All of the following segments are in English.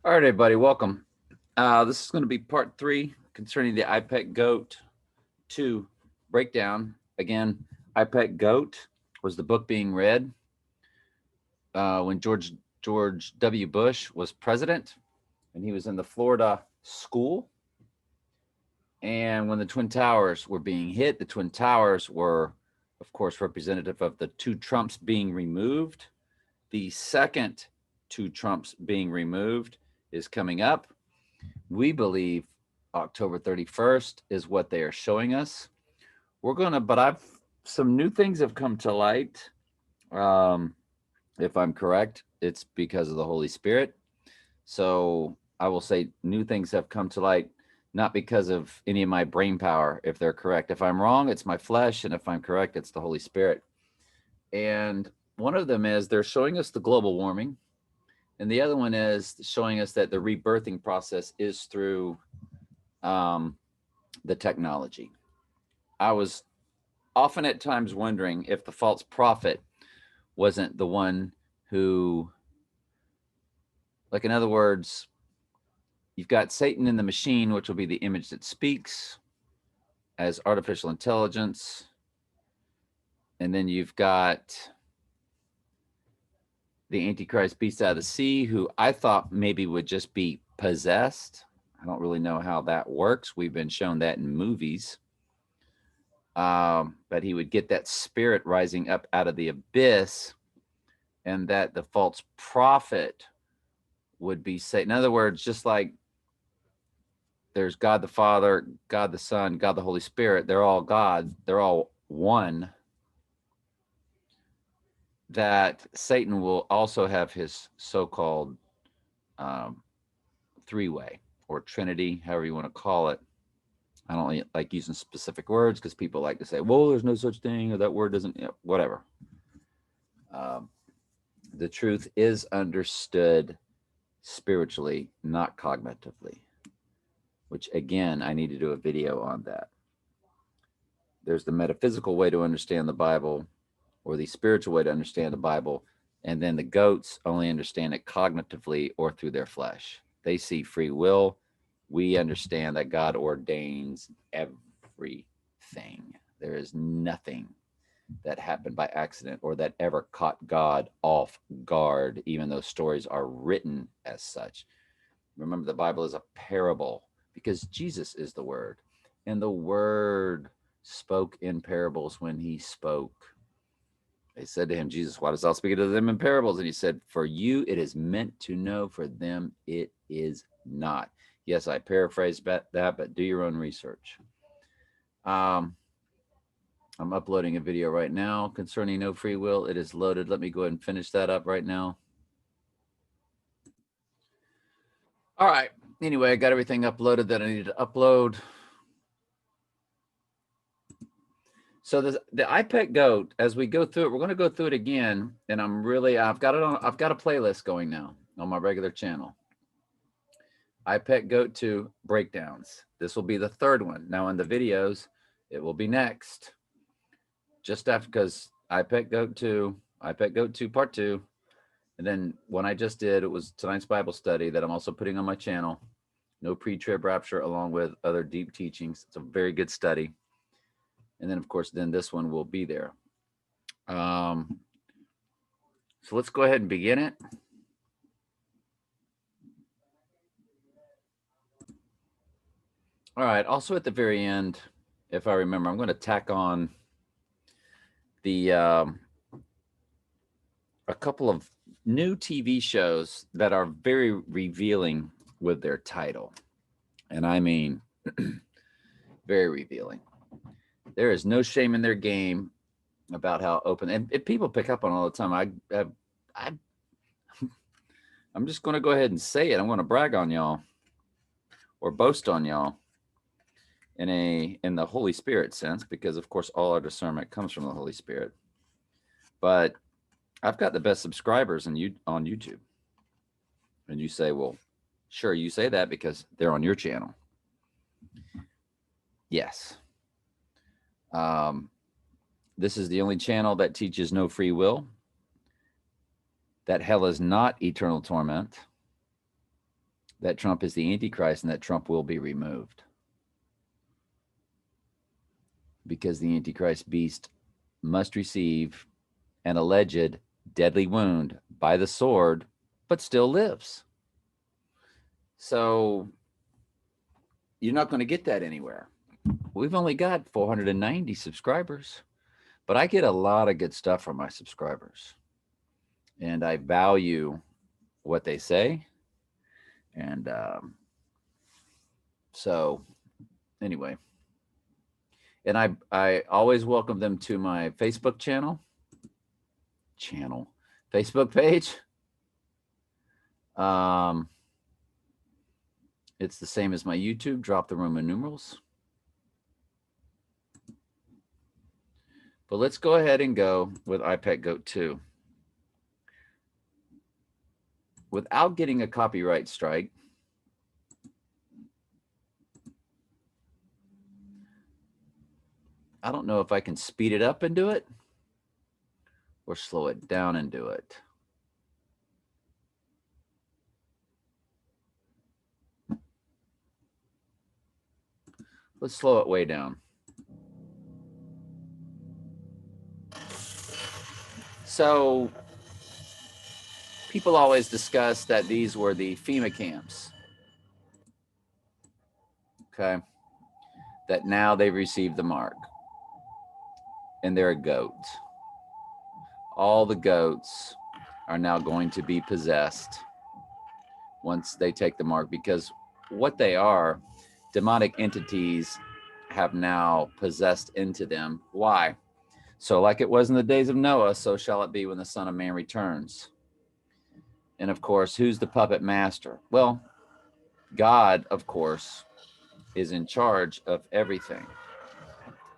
All right, everybody, welcome. This is going to be part 3 concerning the Pet Goat 2 breakdown. Again, Pet Goat was the book being read when George W. Bush was president, and he was in the Florida school. And when the Twin Towers were being hit, the Twin Towers were, of course, representative of the 2 Trumps being removed. The second 2 Trumps being removed is coming up. We believe October 31st is what they are showing us. But some new things have come to light. If I'm correct, it's because of the Holy Spirit. So I will say new things have come to light, not because of any of my brain power, if they're correct. If I'm wrong, it's my flesh. And if I'm correct, it's the Holy Spirit. And one of them is they're showing us the global warming. And the other one is showing us that the rebirthing process is through the technology. I was often at times wondering if the false prophet wasn't the one who, like, in other words, you've got Satan in the machine, which will be the image that speaks as artificial intelligence. And then you've got the Antichrist beast out of the sea, who I thought maybe would just be possessed. I don't really know how that works. We've been shown that in movies. But he would get that spirit rising up out of the abyss, and that the false prophet would be Satan. In other words, just like there's God the Father, God the Son, God the Holy Spirit, they're all God, they're all one, that Satan will also have his so-called three-way or Trinity, however you want to call it. I don't like using specific words because people like to say, well, there's no such thing, or that word doesn't, whatever. The truth is understood spiritually, not cognitively, which, again, I need to do a video on that. There's the metaphysical way to understand the Bible, or the spiritual way to understand the Bible, and then the goats only understand it cognitively or through their flesh. They see free will. We understand that God ordains everything. There is nothing that happened by accident or that ever caught God off guard, even though stories are written as such. Remember, the Bible is a parable because Jesus is the Word, and the Word spoke in parables when he spoke. They said to him, Jesus, why dost thou speak to them in parables? And he said, for you it is meant to know, for them it is not. Yes, I paraphrased that, but do your own research. I'm uploading a video right now concerning no free will. It is loaded. Let me go ahead and finish that up right now. All right. Anyway, I got everything uploaded that I needed to upload. So the Pet Goat, as we go through it, we're going to go through it again, and I've got a playlist going now on my regular channel. Pet Goat2 breakdowns. This will be the third one. Now in the videos, it will be next. Just after, because Pet Goat2 part 2, and then one I just did, it was tonight's Bible study that I'm also putting on my channel. No pre-trib rapture, along with other deep teachings. It's a very good study. And then, of course, then this one will be there. So let's go ahead and begin it. All right. Also at the very end, if I remember, I'm going to tack on the a couple of new TV shows that are very revealing with their title. And I mean, very revealing. There is no shame in their game about how open, and people pick up on all the time. I'm just going to go ahead and say it. I'm going to brag on y'all or boast on y'all in the Holy Spirit sense, because of course all our discernment comes from the Holy Spirit. But I've got the best subscribers on YouTube. And you say, well, sure, you say that because they're on your channel. Yes. This is the only channel that teaches no free will, that hell is not eternal torment, that Trump is the Antichrist and that Trump will be removed. Because the Antichrist beast must receive an alleged deadly wound by the sword, but still lives. So you're not going to get that anywhere. We've only got 490 subscribers, but I get a lot of good stuff from my subscribers. And I value what they say. And so anyway, and I always welcome them to my Facebook Facebook page. It's the same as my YouTube, drop the Roman numerals. But let's go ahead and go with Pet Goat2. Without getting a copyright strike, I don't know if I can speed it up and do it or slow it down and do it. Let's slow it way down. So people always discuss that these were the FEMA camps. Okay. That now they've received the mark. And they're a goat. All the goats are now going to be possessed once they take the mark, because what they are, demonic entities have now possessed into them. Why? So like it was in the days of Noah, so shall it be when the Son of Man returns. And of course, who's the puppet master? Well, God, of course, is in charge of everything.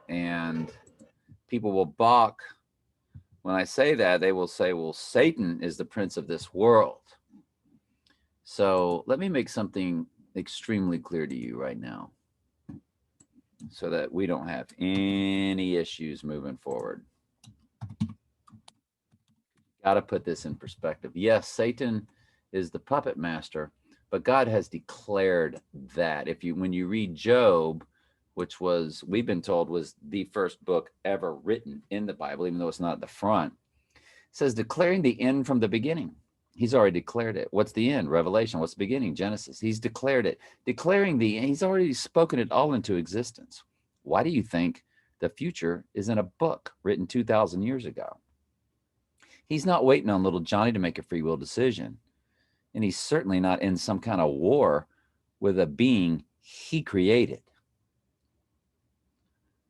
And people will balk when I say that. They will say, well, Satan is the prince of this world. So let me make something extremely clear to you right now so that we don't have any issues moving forward. Got to put this in perspective. Yes, Satan is the puppet master, but God has declared that. When you read Job, which was, we've been told, was the first book ever written in the Bible, even though it's not at the front, it says declaring the end from the beginning. He's already declared it. What's the end? Revelation. What's the beginning? Genesis. He's declared it. Declaring he's already spoken it all into existence. Why do you think the future is in a book written 2,000 years ago? He's not waiting on little Johnny to make a free will decision. And he's certainly not in some kind of war with a being he created.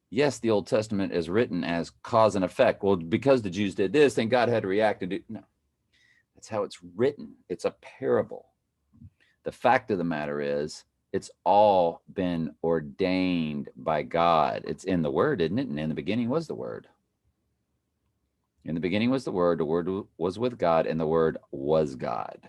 Yes, the Old Testament is written as cause and effect. Well, because the Jews did this, then God had to react and do. No, that's how it's written. It's a parable. The fact of the matter is, it's all been ordained by God. It's in the Word, isn't it? And in the beginning was the Word. In the beginning was the Word was with God, and the Word was God.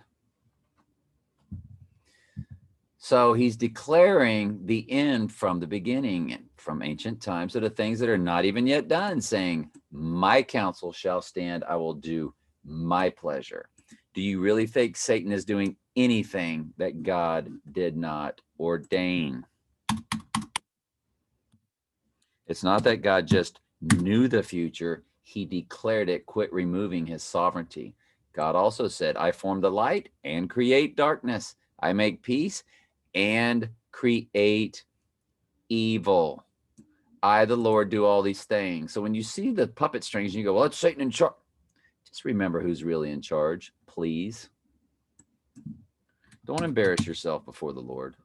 So he's declaring the end from the beginning, from ancient times, to the things that are not even yet done, saying, my counsel shall stand, I will do my pleasure. Do you really think Satan is doing anything that God did not ordain? It's not that God just knew the future. He declared it. Quit removing his sovereignty. God also said, I form the light and create darkness. I make peace and create evil. I, the Lord, do all these things. So when you see the puppet strings, you go, well, it's Satan in charge. Just remember who's really in charge, please. Don't embarrass yourself before the Lord.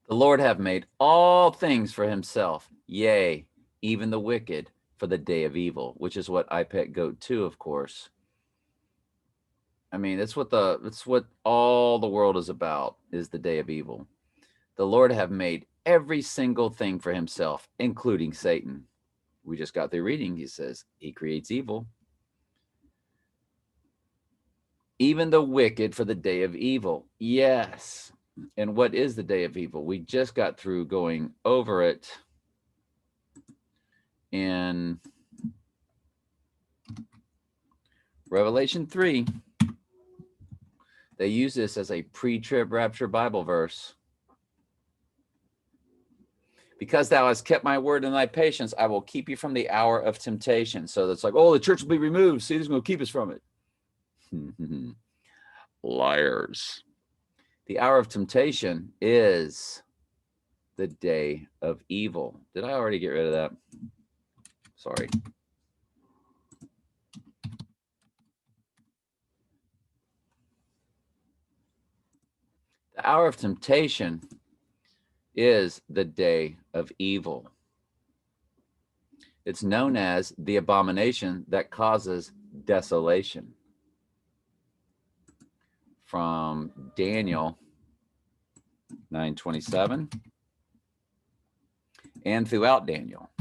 The Lord have made all things for himself, yea, even the wicked for the day of evil, which is what Pet Goat2, of course. I mean, that's what all the world is about, is the day of evil. The Lord have made every single thing for himself, including Satan. We just got through reading. He says he creates evil. Even the wicked for the day of evil. Yes. And what is the day of evil? We just got through going over it in Revelation 3. They use this as a pre-trib rapture Bible verse. Because thou hast kept my word and thy patience, I will keep you from the hour of temptation. So that's like, oh, the church will be removed. See, this is going to keep us from it. Liars. The hour of temptation is the day of evil. Did I already get rid of that? Sorry. The hour of temptation is the day of evil. It's known as the abomination that causes desolation. From Daniel 9:27 and throughout Daniel.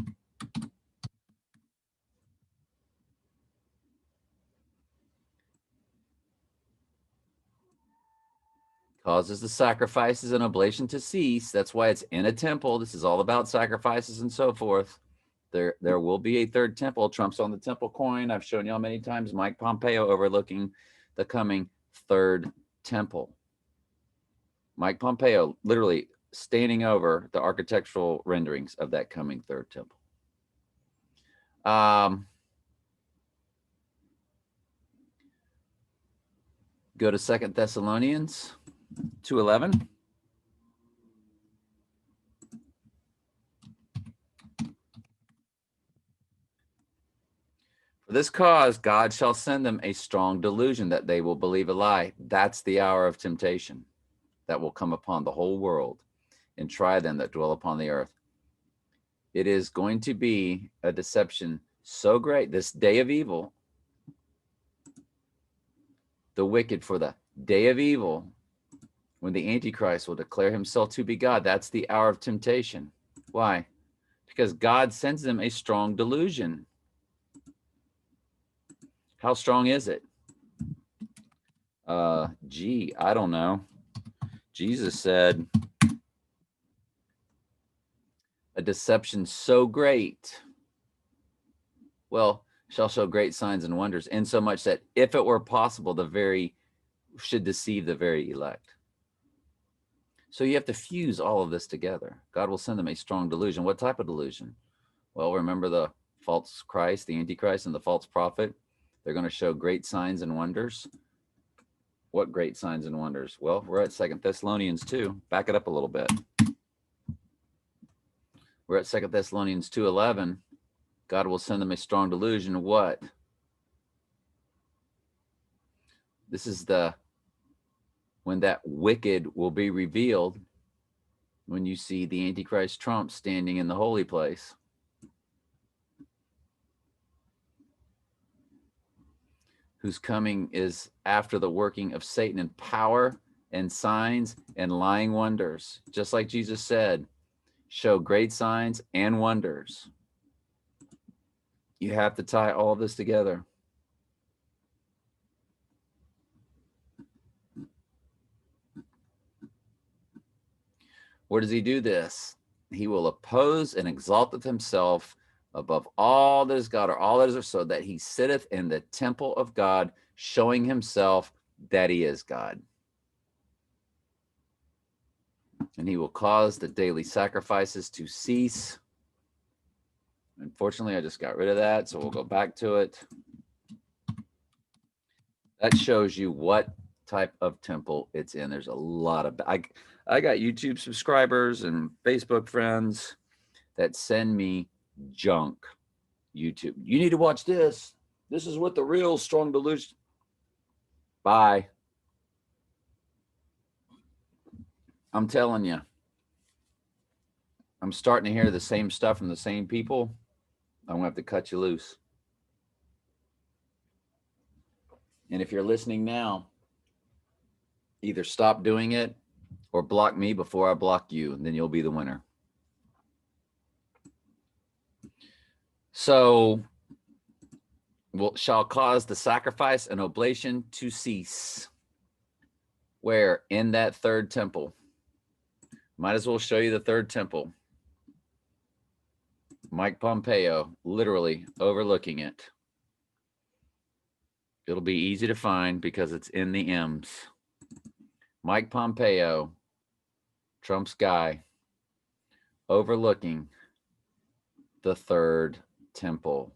Causes the sacrifices and oblation to cease. That's why it's in a temple. This is all about sacrifices and so forth. There will be a third temple. Trump's on the temple coin. I've shown y'all many times. Mike Pompeo overlooking the coming third temple. Mike Pompeo literally standing over the architectural renderings of that coming third temple. Go to 2 Thessalonians 2:11. For this cause, God shall send them a strong delusion that they will believe a lie. That's the hour of temptation that will come upon the whole world and try them that dwell upon the earth. It is going to be a deception so great, this day of evil, the wicked for the day of evil, when the Antichrist will declare himself to be God. That's the hour of temptation. Why? Because God sends them a strong delusion. How strong is it? I don't know. Jesus said, a deception so great, well, shall show great signs and wonders, insomuch that if it were possible, should deceive the very elect. So you have to fuse all of this together. God will send them a strong delusion. What type of delusion? Well, remember the false Christ, the Antichrist, and the false prophet. They're going to show great signs and wonders. What great signs and wonders? Well, we're at 2 Thessalonians 2. Back it up a little bit. We're at 2 Thessalonians 2:11. God will send them a strong delusion. What? This is when that wicked will be revealed, when you see the Antichrist Trump standing in the holy place. Whose coming is after the working of Satan in power and signs and lying wonders. Just like Jesus said, show great signs and wonders. You have to tie all this together. Where does he do this? He will oppose and exalteth himself above all that is God or all that is, so that he sitteth in the temple of God, showing himself that he is God. And he will cause the daily sacrifices to cease. Unfortunately, I just got rid of that, so we'll go back to it. That shows you what type of temple it's in. There's a lot of, I got YouTube subscribers and Facebook friends that send me junk. YouTube, you need to watch this. This is what the real strong delusion. Bye. I'm telling you, I'm starting to hear the same stuff from the same people. I'm gonna have to cut you loose. And if you're listening now, either stop doing it or block me before I block you, and then you'll be the winner. So, shall cause the sacrifice and oblation to cease. Where? In that third temple. Might as well show you the third temple. Mike Pompeo literally overlooking it. It'll be easy to find because it's in the M's. Mike Pompeo, Trump's guy, overlooking the third temple.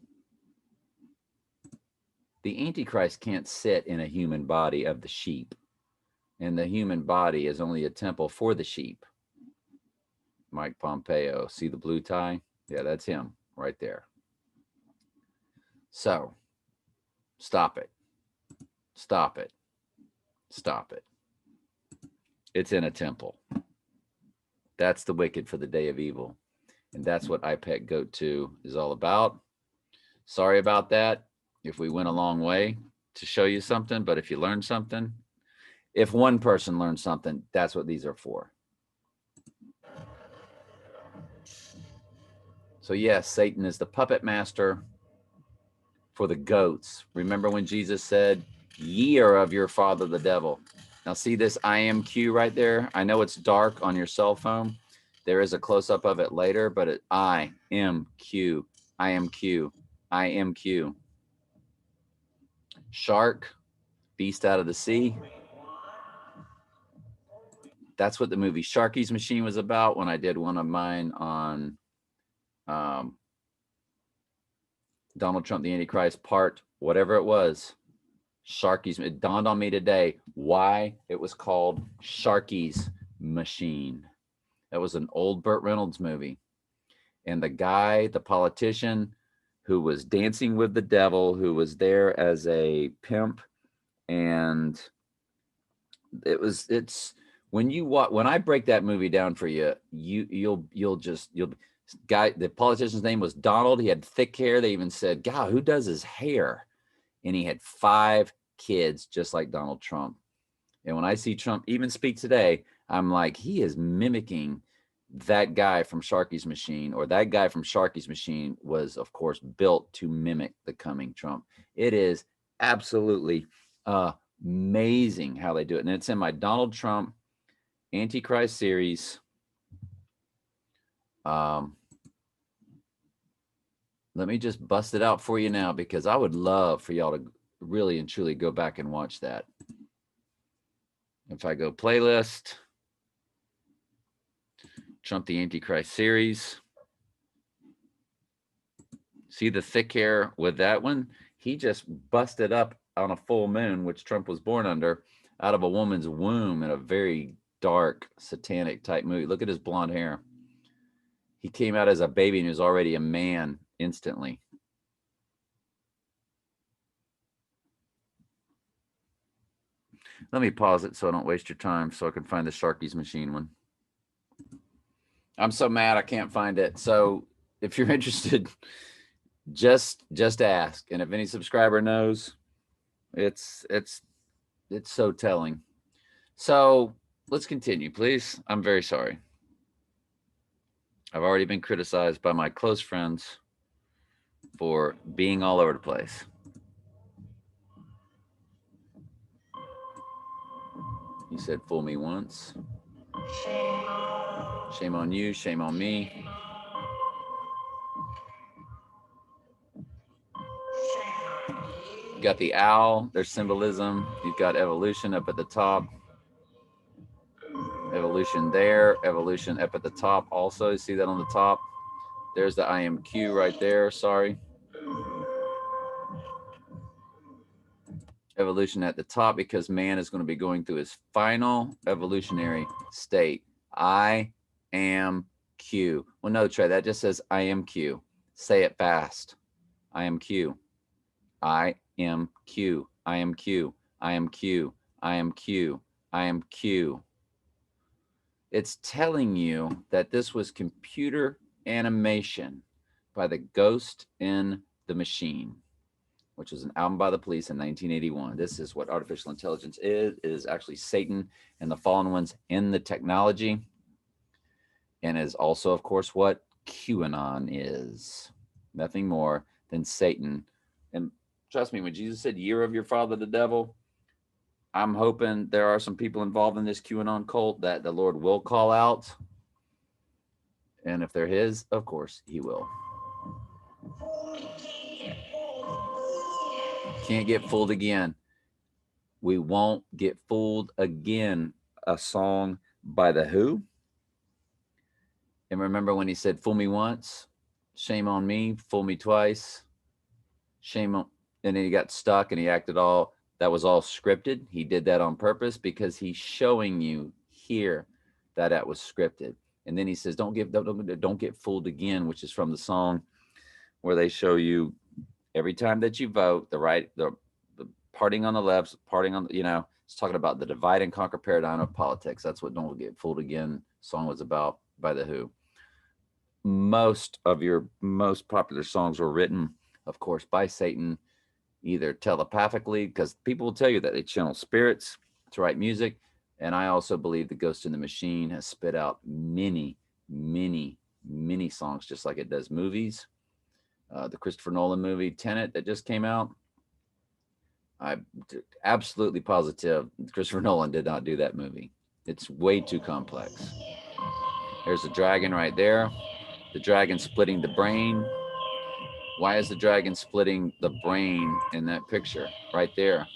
The Antichrist can't sit in a human body of the sheep, and the human body is only a temple for the sheep. Mike Pompeo, see the blue tie? Yeah, that's him right there. So, stop it. Stop it. Stop it. It's in a temple. That's the wicked for the day of evil. And that's what Pet Goat2 is all about. Sorry about that. If we went a long way to show you something, but if you learned something, if one person learned something, that's what these are for. So yes, Satan is the puppet master for the goats. Remember when Jesus said, ye are of your father, the devil. Now see this IMQ right there? I know it's dark on your cell phone. There is a close-up of it later, but it IMQ, IMQ, IMQ. Shark, beast out of the sea. That's what the movie Sharky's Machine was about when I did one of mine on Donald Trump, the Antichrist part, whatever it was. Sharky's, it dawned on me today why it was called Sharky's Machine. That was an old Burt Reynolds movie. And the guy, the politician who was dancing with the devil, who was there as a pimp, and it's when you watch, when I break that movie down for you, you'll guy, the politician's name was Donald. He had thick hair. They even said, God, who does his hair? And he had 5 kids, just like Donald Trump. And when I see Trump even speak today, I'm like, he is mimicking that guy from Sharky's Machine, or that guy from Sharky's Machine was, of course, built to mimic the coming Trump. It is absolutely amazing how they do it. And it's in my Donald Trump Antichrist series. Let me just bust it out for you now, because I would love for y'all to really and truly go back and watch that. If I go playlist, Trump the Antichrist series. See the thick hair with that one? He just busted up on a full moon, which Trump was born under, out of a woman's womb in a very dark, satanic type movie. Look at his blonde hair. He came out as a baby and he was already a man instantly. Let me pause it so I don't waste your time, so I can find the Sharky's Machine one. I'm so mad I can't find it. So if you're interested, just ask. And if any subscriber knows, it's so telling. So let's continue, please. I'm very sorry. I've already been criticized by my close friends for being all over the place. He said, fool me once. Shame on you, shame on me. You got the owl, there's symbolism. You've got evolution up at the top. Evolution there, evolution up at the top also. You see that on the top? There's the IMQ right there, sorry. Evolution at the top, because man is going to be going through his final evolutionary state. I am Q. Well, no, Trey, that just says I am Q. Say it fast. I am Q. I am Q. I am Q. I am Q. I am Q. I am Q. It's telling you that this was computer animation by the Ghost in the Machine, which was an album by the Police in 1981. This is what artificial intelligence is. It is actually Satan and the fallen ones in the technology, and is also, of course, what QAnon is. Nothing more than Satan. And trust me, when Jesus said, year of your father, the devil, I'm hoping there are some people involved in this QAnon cult that the Lord will call out. And if they're his, of course, he will. Can't get fooled again. We won't get fooled again. A song by The Who. And remember when he said, fool me once, shame on me, fool me twice, shame on, and then he got stuck and he acted all, that was all scripted. He did that on purpose because he's showing you here that that was scripted. And then he says, don't get fooled again, which is from the song where they show you every time that you vote, the parting on the left, parting on, it's talking about the divide and conquer paradigm of politics. That's what Don't Get Fooled Again song was about by The Who. Most of your most popular songs were written, of course, by Satan, either telepathically, because people will tell you that they channel spirits to write music. And I also believe the Ghost in the Machine has spit out many, many, many songs, just like it does movies. The Christopher Nolan movie, Tenet, that just came out. I'm absolutely positive Christopher Nolan did not do that movie. It's way too complex. There's a dragon right there. The dragon splitting the brain. Why is the dragon splitting the brain in that picture right there?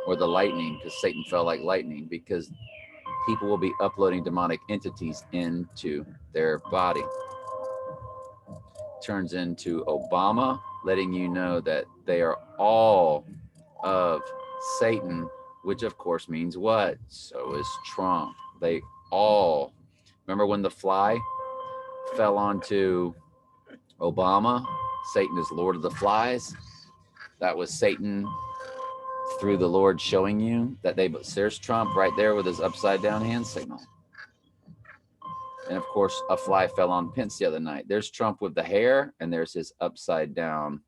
Or the lightning, because Satan fell like lightning, because people will be uploading demonic entities into their body. Turns into Obama, letting you know that they are all of Satan, which of course means what? So is Trump. They all, remember when the fly fell onto Obama? Satan is Lord of the Flies. That was Satan through the Lord showing you that there's Trump right there with his upside down hand signal. And of course, a fly fell on Pence the other night. There's Trump with the hair, and there's his upside down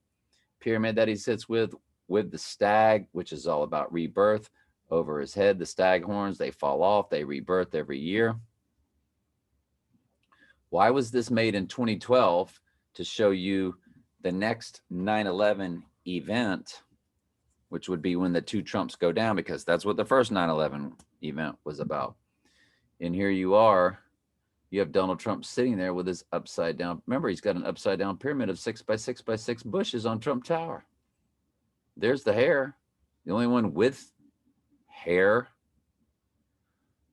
pyramid that he sits with the stag, which is all about rebirth. Over his head, the stag horns, they fall off, they rebirth every year. Why was this made in 2012? To show you the next 9/11 event, which would be when the two Trumps go down, because that's what the first 9/11 event was about. And here you are. You have Donald Trump sitting there with his upside down. Remember, he's got an upside down pyramid of 6 by 6 by 6 bushes on Trump Tower. There's the hair, the only one with hair.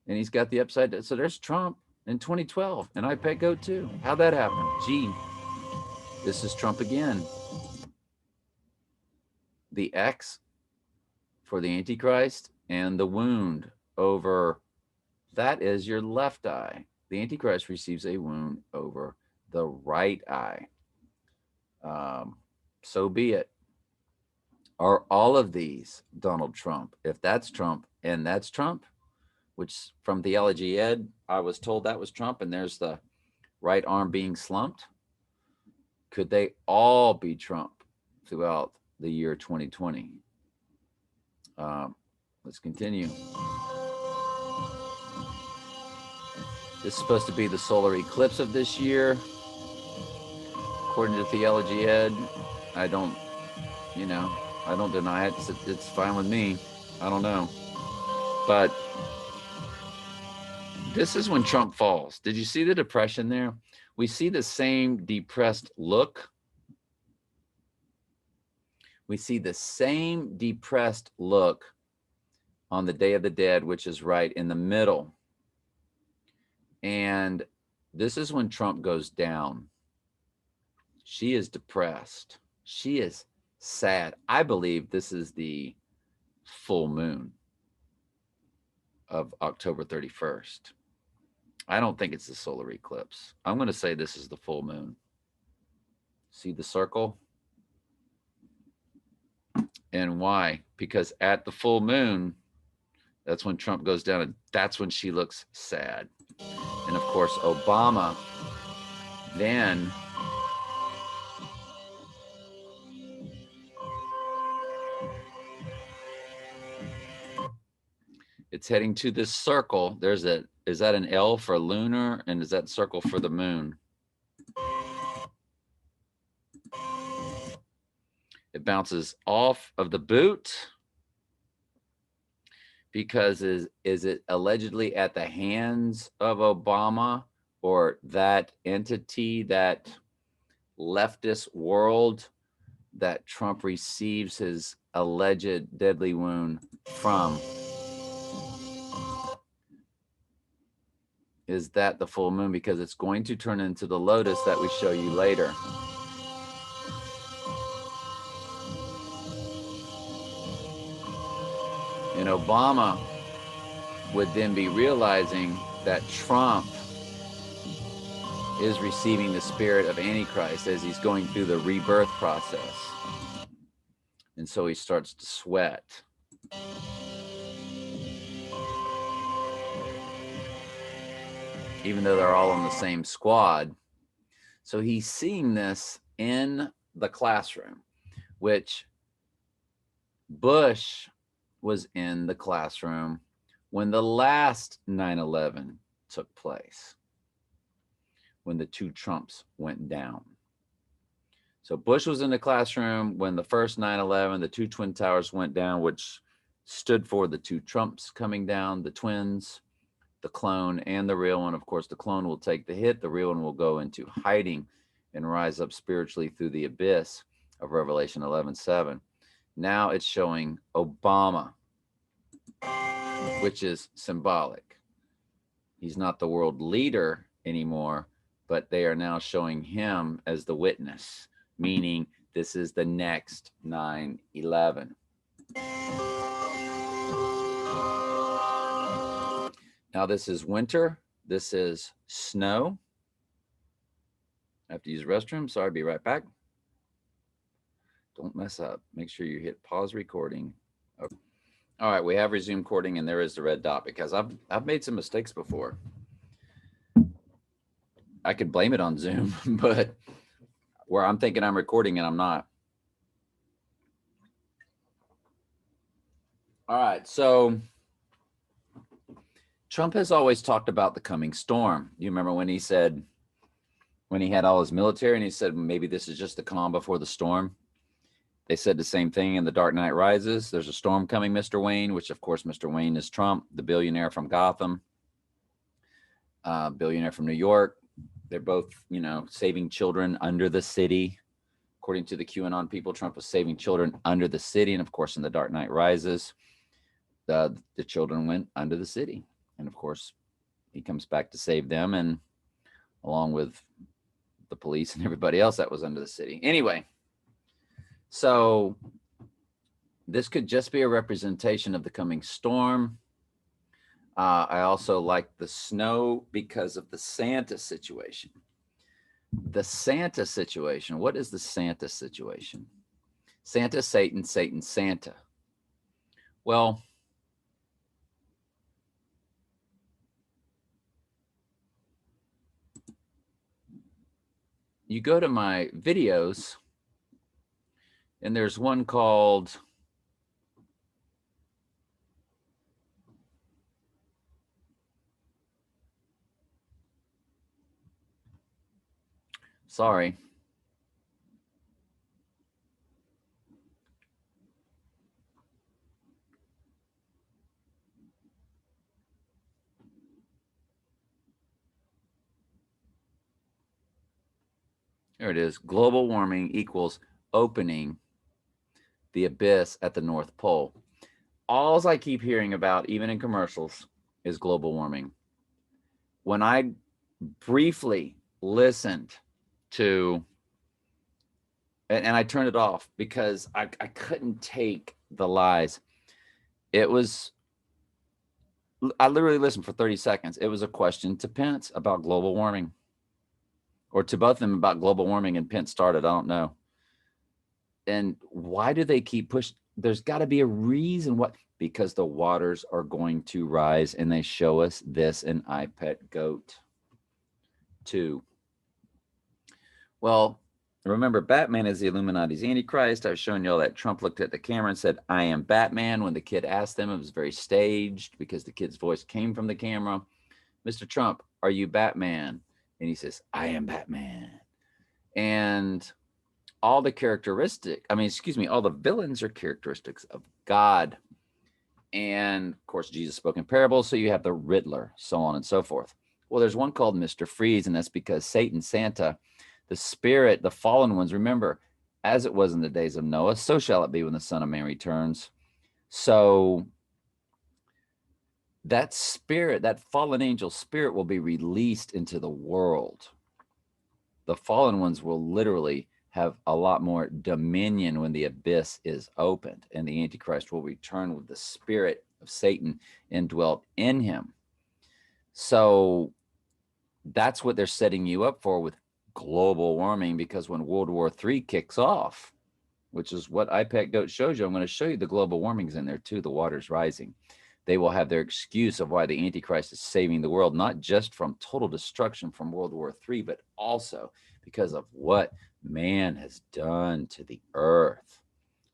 And he's got the upside down. So there's Trump in 2012. And I Pet Goat2. How'd that happen? Gee, this is Trump again. The X for the Antichrist and the wound over, that is your left eye. The Antichrist receives a wound over the right eye. So be it. Are all of these Donald Trump? If that's Trump and that's Trump, which from Theology Ed, I was told that was Trump, and there's the right arm being slumped. Could they all be Trump throughout the year 2020? Let's continue. This is supposed to be the solar eclipse of this year. According to Theology Ed, I don't deny it. It's fine with me. I don't know. But this is when Trump falls. Did you see the depression there? We see the same depressed look. We see the same depressed look on the Day of the Dead, which is right in the middle. And this is when Trump goes down. She is depressed. She is sad. I believe this is the full moon of October 31st. I don't think it's the solar eclipse. I'm going to say this is the full moon. See the circle? And why? Because at the full moon, that's when Trump goes down, and that's when she looks sad. And of course, Obama then it's heading to this circle. There's a, is that an L for lunar? And is that circle for the moon? It bounces off of the boot because is it allegedly at the hands of Obama or that entity, that leftist world that Trump receives his alleged deadly wound from. Is that the full moon? Because it's going to turn into the lotus that we show you later. And Obama would then be realizing that Trump is receiving the spirit of Antichrist as he's going through the rebirth process. And so he starts to sweat. Even though they're all on the same squad. So he's seeing this in the classroom, which Bush was in the classroom when the last 9/11 took place, when the two Trumps went down. So Bush was in the classroom when the first 9/11, the two Twin Towers went down, which stood for the two Trumps coming down, the twins, the clone and the real one. Of course, the clone will take the hit. The real one will go into hiding and rise up spiritually through the abyss of Revelation 11:7. Now it's showing Obama, which is symbolic. He's not the world leader anymore, but they are now showing him as the witness, meaning this is the next 9/11. Now this is winter. This is snow. I have to use the restroom. Sorry, be right back. Don't mess up. Make sure you hit pause recording. Okay. All right, we have resumed recording, and there is the red dot because I've made some mistakes before. I could blame it on Zoom, but where I'm thinking I'm recording and I'm not. All right, so Trump has always talked about the coming storm. You remember when he said, when he had all his military and he said, maybe this is just the calm before the storm. They said the same thing in The Dark Knight Rises. There's a storm coming, Mr. Wayne, which of course, Mr. Wayne is Trump, the billionaire from Gotham, billionaire from New York. They're both, you know, saving children under the city. According to the QAnon people, Trump was saving children under the city. And of course, in The Dark Knight Rises, the children went under the city. And of course, he comes back to save them, and along with the police and everybody else that was under the city. Anyway, so this could just be a representation of the coming storm. I also like the snow because of the Santa situation. The Santa situation. What is the Santa situation? Santa, Satan, Satan, Santa. Well, you go to my videos, and there's one called sorry. There it is. Global warming equals opening the abyss at the North Pole. All I keep hearing about, even in commercials, is global warming. When I briefly listened to, and I turned it off because I couldn't take the lies. It was, I literally listened for 30 seconds. It was a question to Pence about global warming, or to both of them about global warming, and Pence started, I don't know. And why do they keep pushing? There's got to be a reason. What? Because the waters are going to rise, and they show us this in Pet Goat2. Well, remember, Batman is the Illuminati's Antichrist. I was showing you all that Trump looked at the camera and said, I am Batman. When the kid asked him, it was very staged because the kid's voice came from the camera. Mr. Trump, are you Batman? And he says, I am Batman. And all the all the villains are characteristics of God. And of course, Jesus spoke in parables. So you have the Riddler, so on and so forth. Well, there's one called Mr. Freeze, and that's because Satan, Santa, the spirit, the fallen ones, remember, as it was in the days of Noah, so shall it be when the Son of Man returns. So that spirit, that fallen angel spirit, will be released into the world. The fallen ones will literally have a lot more dominion when the abyss is opened, and the Antichrist will return with the spirit of Satan indwelt in him. So that's what they're setting you up for with global warming, because when World War III kicks off, which is what Pet Goat shows you, I'm going to show you the global warming's in there too, the water's rising. They will have their excuse of why the Antichrist is saving the world, not just from total destruction from World War III, but also because of what man has done to the earth.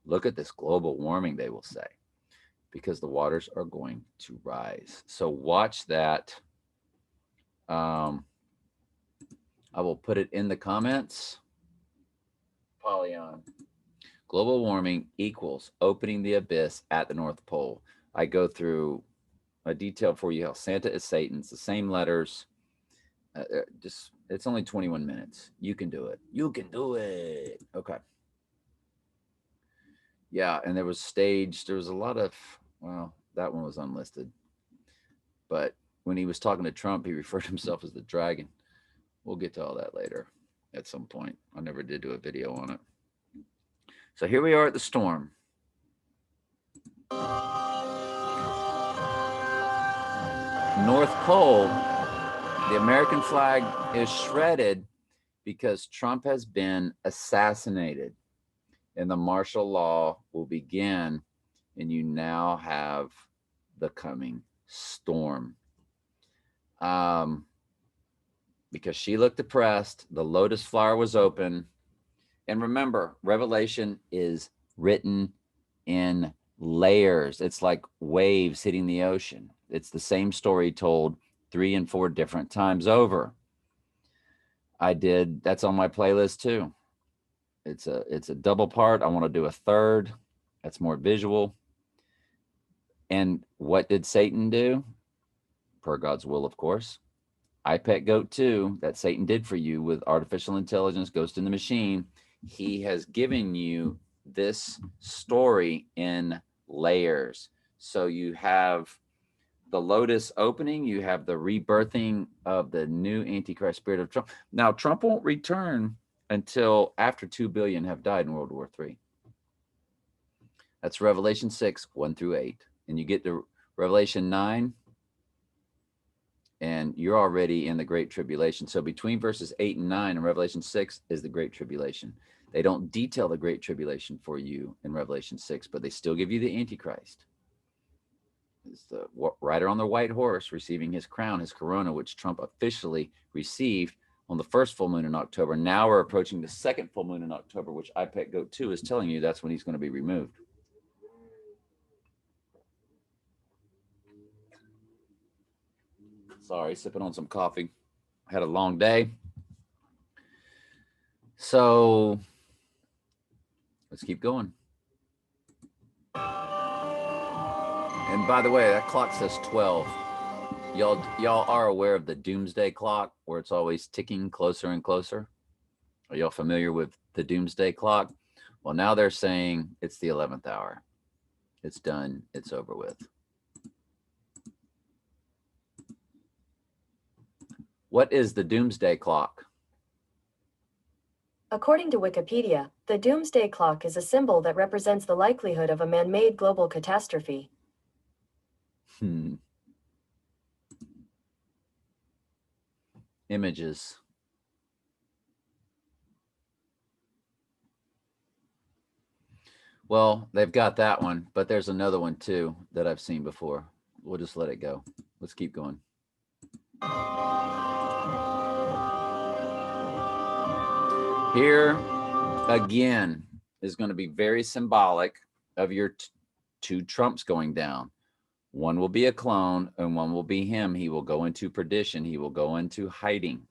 Look at this global warming, they will say, because the waters are going to rise. So watch that. I will put it in the comments. Polyon. Global warming equals opening the abyss at the North Pole. I go through a detail for you how Santa is Satan. It's the same letters. It's only 21 minutes. You can do it. You can do it. Okay. Yeah, and there was a lot of, well, that one was unlisted. But when he was talking to Trump, he referred to himself as the dragon. We'll get to all that later at some point. I never did do a video on it. So here we are at the storm. North Pole, the American flag is shredded because Trump has been assassinated, and the martial law will begin, and you now have the coming storm. Because she looked depressed, the lotus flower was open. And remember, Revelation is written in layers. It's like waves hitting the ocean. It's the same story told 3 and 4 different times over. That's on my playlist too. It's a double part. I want to do a third. That's more visual. And what did Satan do? Per God's will, of course. Pet Goat2, that Satan did for you with artificial intelligence, Ghost in the Machine. He has given you this story in layers. So you have the lotus opening, you have the rebirthing of the new Antichrist spirit of Trump. Now, Trump won't return until after 2 billion have died in World War III. That's Revelation 6, 1 through 8. And you get to Revelation 9, and you're already in the Great Tribulation. So between verses 8 and 9 and Revelation 6 is the Great Tribulation. They don't detail the Great Tribulation for you in Revelation 6, but they still give you the Antichrist. It's the rider on the white horse receiving his crown, his corona, which Trump officially received on the first full moon in October. Now we're approaching the second full moon in October, which Pet Goat2 is telling you that's when he's going to be removed. Sorry, sipping on some coffee. Had a long day. So let's keep going. And by the way, that clock says 12. Y'all are aware of the doomsday clock where it's always ticking closer and closer? Are y'all familiar with the doomsday clock? Well, now they're saying it's the 11th hour. It's done. It's over with. What is the doomsday clock? According to Wikipedia, the doomsday clock is a symbol that represents the likelihood of a man-made global catastrophe. Images. Well, they've got that one, but there's another one too that I've seen before. We'll just let it go. Let's keep going. Here again is going to be very symbolic of your 2 Trumps going down. One will be a clone and one will be him. He will go into perdition. He will go into hiding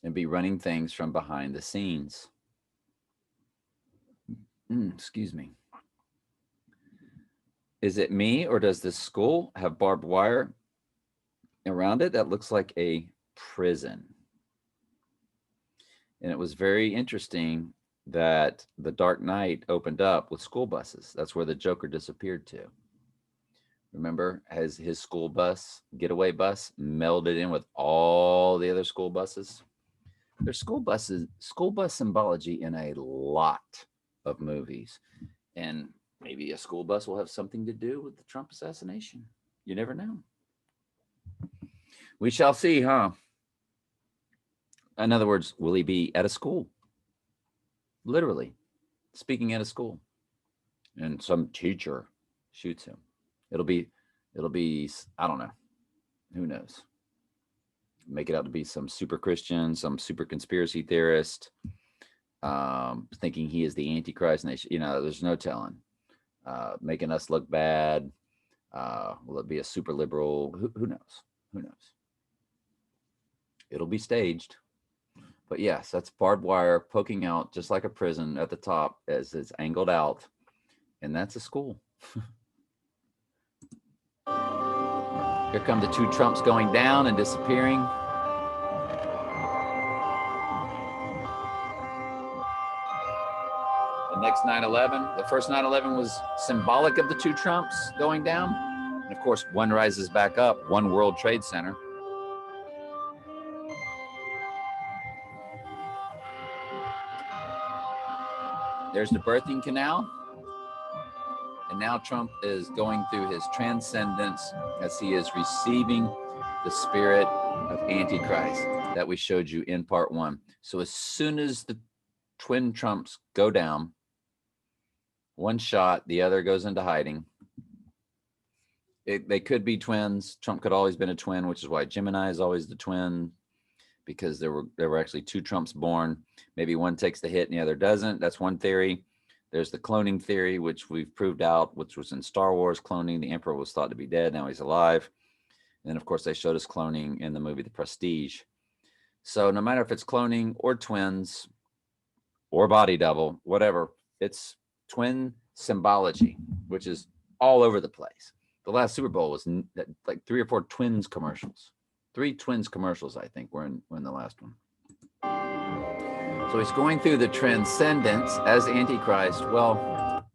and be running things from behind the scenes. Excuse me. Is it me, or does this school have barbed wire around it that looks like a prison? And it was very interesting that The Dark Knight opened up with school buses. That's where the Joker disappeared to. Remember, as his school bus, getaway bus, melded in with all the other school buses. There's school bus symbology in a lot of movies. And maybe a school bus will have something to do with the Trump assassination. You never know. We shall see, huh? In other words, will he be at a school? Literally speaking at a school. And some teacher shoots him. It'll be, I don't know. Who knows? Make it out to be some super Christian, some super conspiracy theorist, thinking he is the Antichrist. And there's no telling. Making us look bad. Will it be a super liberal? Who knows? Who knows? It'll be staged. But yes, that's barbed wire poking out just like a prison at the top as it's angled out. And that's a school. Here come the two Trumps going down and disappearing. The next 9/11, the first 9/11 was symbolic of the two Trumps going down. And of course, one rises back up, One World Trade Center. There's the birthing canal. And now Trump is going through his transcendence as he is receiving the spirit of Antichrist that we showed you in part 1. So as soon as the twin Trumps go down, one shot, the other goes into hiding. They could be twins. Trump could always been a twin, which is why Gemini is always the twin, because there were actually two Trumps born. Maybe one takes the hit and the other doesn't. That's one theory. There's the cloning theory, which we've proved out, which was in Star Wars cloning. The Emperor was thought to be dead. Now he's alive. And then, of course, they showed us cloning in the movie The Prestige. So no matter if it's cloning or twins or body double, whatever, it's twin symbology, which is all over the place. The last Super Bowl was like 3 or 4 twins commercials. 3 twins commercials, I think, were in the last one. So he's going through the transcendence as Antichrist. Well,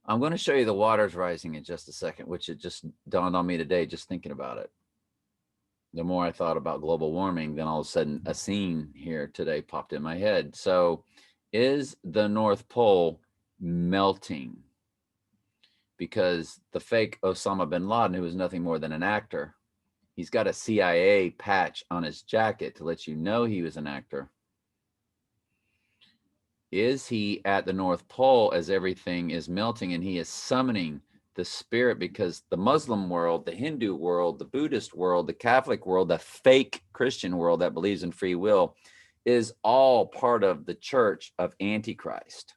I'm going to show you the waters rising in just a second, which it just dawned on me today, just thinking about it. The more I thought about global warming, then all of a sudden a scene here today popped in my head. So is the North Pole melting? Because the fake Osama bin Laden, who was nothing more than an actor, he's got a CIA patch on his jacket to let you know he was an actor. Is he at the North Pole as everything is melting and he is summoning the spirit? Because the Muslim world, the Hindu world, the Buddhist world, the Catholic world, the fake Christian world that believes in free will is all part of the church of Antichrist.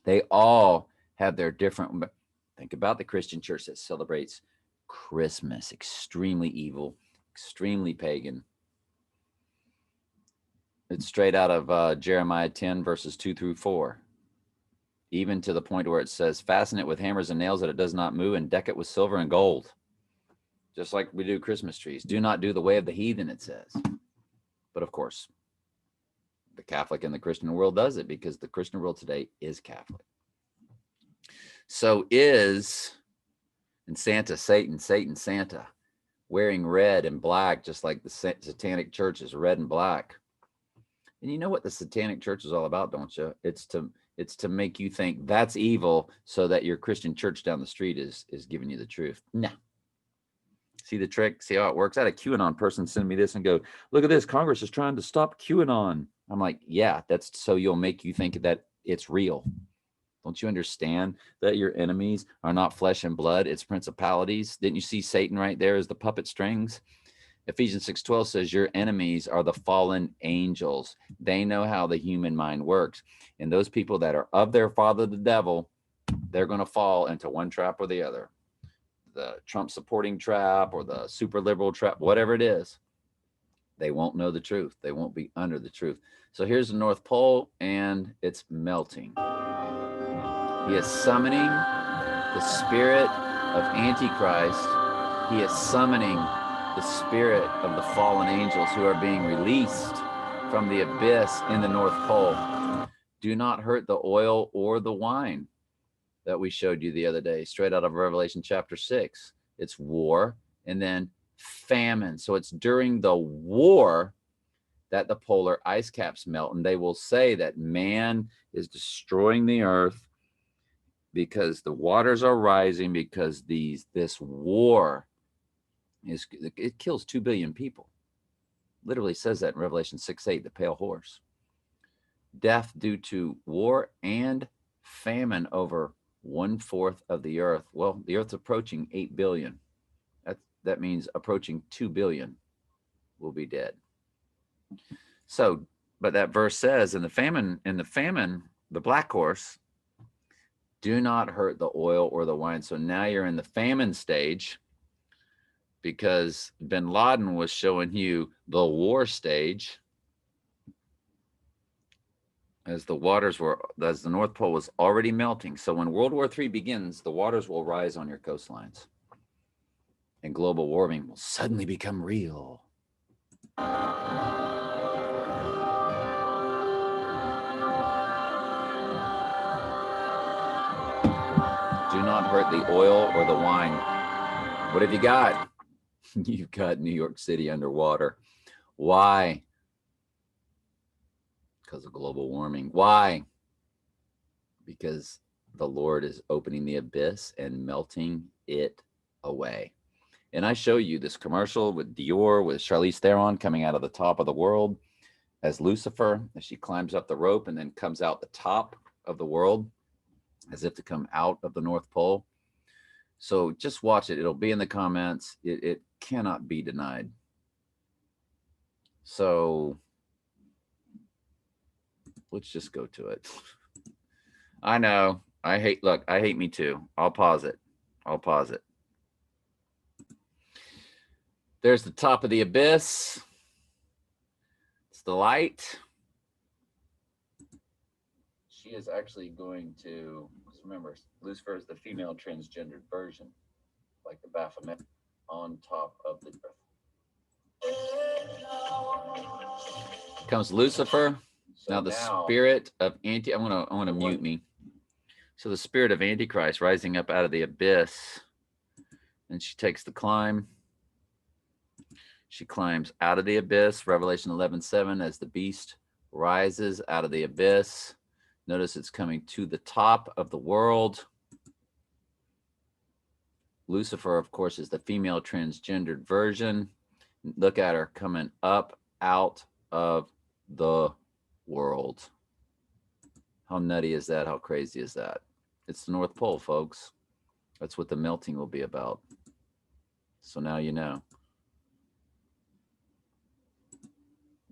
They all have their different... Think about the Christian church that celebrates Christmas, extremely evil, extremely pagan. It's straight out of Jeremiah 10, verses 2 through 4. Even to the point where it says, fasten it with hammers and nails that it does not move, and deck it with silver and gold. Just like we do Christmas trees. Do not do the way of the heathen, it says. But of course, the Catholic and the Christian world does it, because the Christian world today is Catholic. So is... And Santa, Satan, Santa, wearing red and black, just like the satanic church is red and black. And you know what the satanic church is all about, don't you? It's to make you think that's evil so that your Christian church down the street is giving you the truth. No. See the trick? See how it works? I had a QAnon person send me this and go, look at this, Congress is trying to stop QAnon. I'm like, yeah, that's so you'll make you think that it's real. Don't you understand that your enemies are not flesh and blood? It's principalities. Didn't you see Satan right there as the puppet strings? Ephesians 6:12 says your enemies are the fallen angels. They know how the human mind works. And those people that are of their father, the devil, they're going to fall into one trap or the other. The Trump supporting trap or the super liberal trap, whatever it is. They won't know the truth. They won't be under the truth. So here's the North Pole, and it's melting. He is summoning the spirit of Antichrist. He is summoning the spirit of the fallen angels who are being released from the abyss in the North Pole. Do not hurt the oil or the wine that we showed you the other day, straight out of Revelation chapter 6. It's war and then famine. So it's during the war that the polar ice caps melt. And they will say that man is destroying the earth because the waters are rising, because this war it kills 2 billion people. Literally says that in Revelation 6:8, the pale horse. Death due to war and famine over 1/4 of the earth. Well, the earth's approaching 8 billion. That means approaching 2 billion will be dead. So, but that verse says in the famine, the black horse, do not hurt the oil or the wine. So now you're in the famine stage, because bin Laden was showing you the war stage as the North Pole was already melting. So when World War III begins, the waters will rise on your coastlines and global warming will suddenly become real. Do not hurt the oil or the wine. What have you got? You've got New York City underwater. Why? Because of global warming. Why? Because the Lord is opening the abyss and melting it away. And I show you this commercial with Dior, with Charlize Theron coming out of the top of the world as Lucifer, as she climbs up the rope and then comes out the top of the world as if to come out of the North Pole. So just watch it. It'll be in the comments. It cannot be denied. So let's just go to it. I know. I hate me too. I'll pause it. There's the top of the abyss. It's the light. She is actually going to, remember, Lucifer is the female transgendered version, like the Baphomet, on top of the earth. Comes Lucifer. So now the spirit of I want to mute me. So the spirit of Antichrist rising up out of the abyss, and she takes the climb. She climbs out of the abyss, Revelation 11:7, as the beast rises out of the abyss. Notice it's coming to the top of the world. Lucifer, of course, is the female transgendered version. Look at her coming up out of the world. How nutty is that? How crazy is that? It's the North Pole, folks. That's what the melting will be about. So now you know.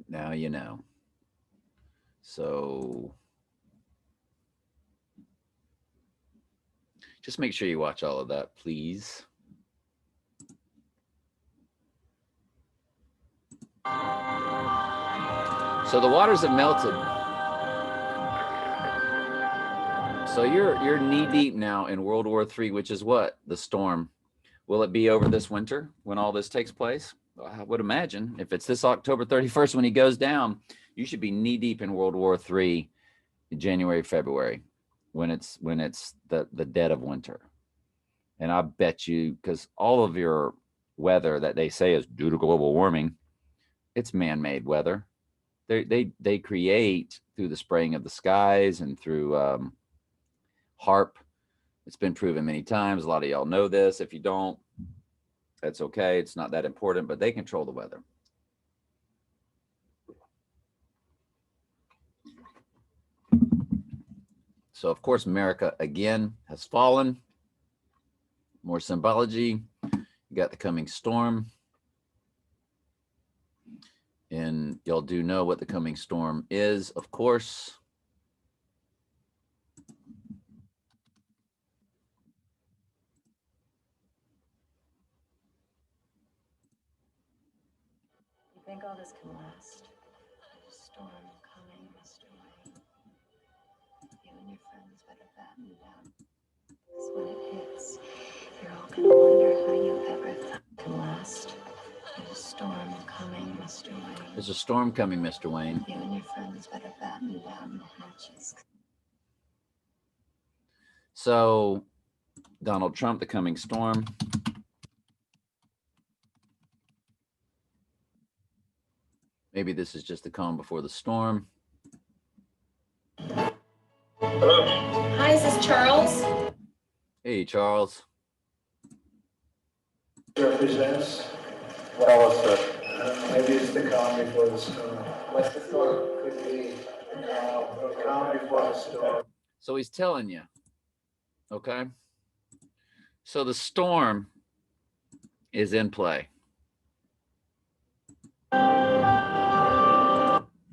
Now you know. So just make sure you watch all of that, please. So the waters have melted. So you're knee deep now in World War III, which is what? The storm. Will it be over this winter when all this takes place? I would imagine if it's this October 31st when he goes down, you should be knee deep in World War III in January, February, when it's the dead of winter. And I bet you, because all of your weather that they say is due to global warming, it's man-made weather. They create through the spraying of the skies and through HARP. It's been proven many times. A lot of y'all know this. If you don't, that's okay. It's not that important, but they control the weather. So, of course, America, again, has fallen. More symbology. You got the coming storm. And y'all do know what the coming storm is, of course. You think all this can last? There's a storm coming, Mr. Wayne. You and your friends better batten down. Because when it hits, you're all gonna wonder how you ever thought it can last. There's a storm coming, Mr. Wayne. There's a storm coming, Mr. Wayne. You and your friends better batten down the hatches. So, Donald Trump, the coming storm. Maybe this is just the calm before the storm. Hello? Hi, is this Charles? Hey, Charles. Represents. Well, maybe it's the calm before the storm. What's the storm? Could be calm before the storm. So he's telling you, okay? So the storm is in play.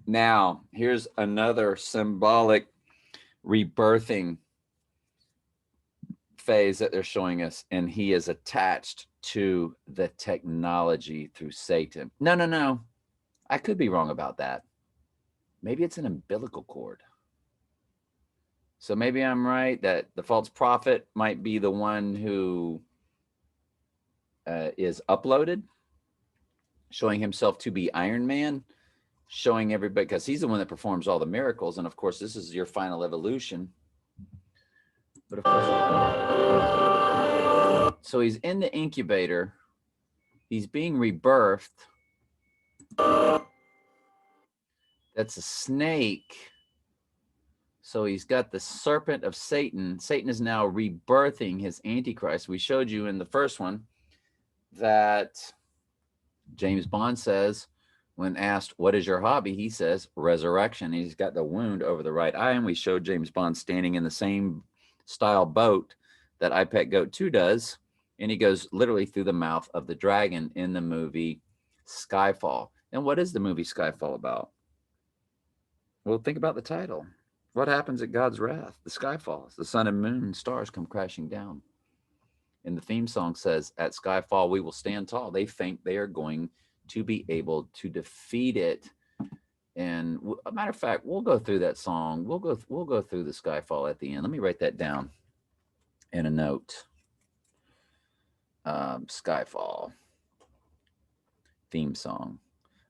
Now, here's another symbolic rebirthing phase that they're showing us, and he is attached to the technology through Satan. No. I could be wrong about that. Maybe it's an umbilical cord. So maybe I'm right that the false prophet might be the one who is uploaded, showing himself to be Iron Man, showing everybody, because he's the one that performs all the miracles. And of course, this is your final evolution. But of course, so he's in the incubator. He's being rebirthed. That's a snake. So he's got the serpent of Satan. Satan is now rebirthing his Antichrist. We showed you in the first one that James Bond says, when asked, what is your hobby? He says, resurrection. He's got the wound over the right eye. And we showed James Bond standing in the same style boat that Pet Goat2 does. And he goes literally through the mouth of the dragon in the movie Skyfall. And what is the movie Skyfall about? Well, think about the title. What happens at God's wrath? The sky falls. The sun and moon and stars come crashing down. And the theme song says, at Skyfall, we will stand tall. They think they are going to be able to defeat it. And a matter of fact, we'll go through that song. We'll go through the Skyfall at the end. Let me write that down in a note. Skyfall theme song.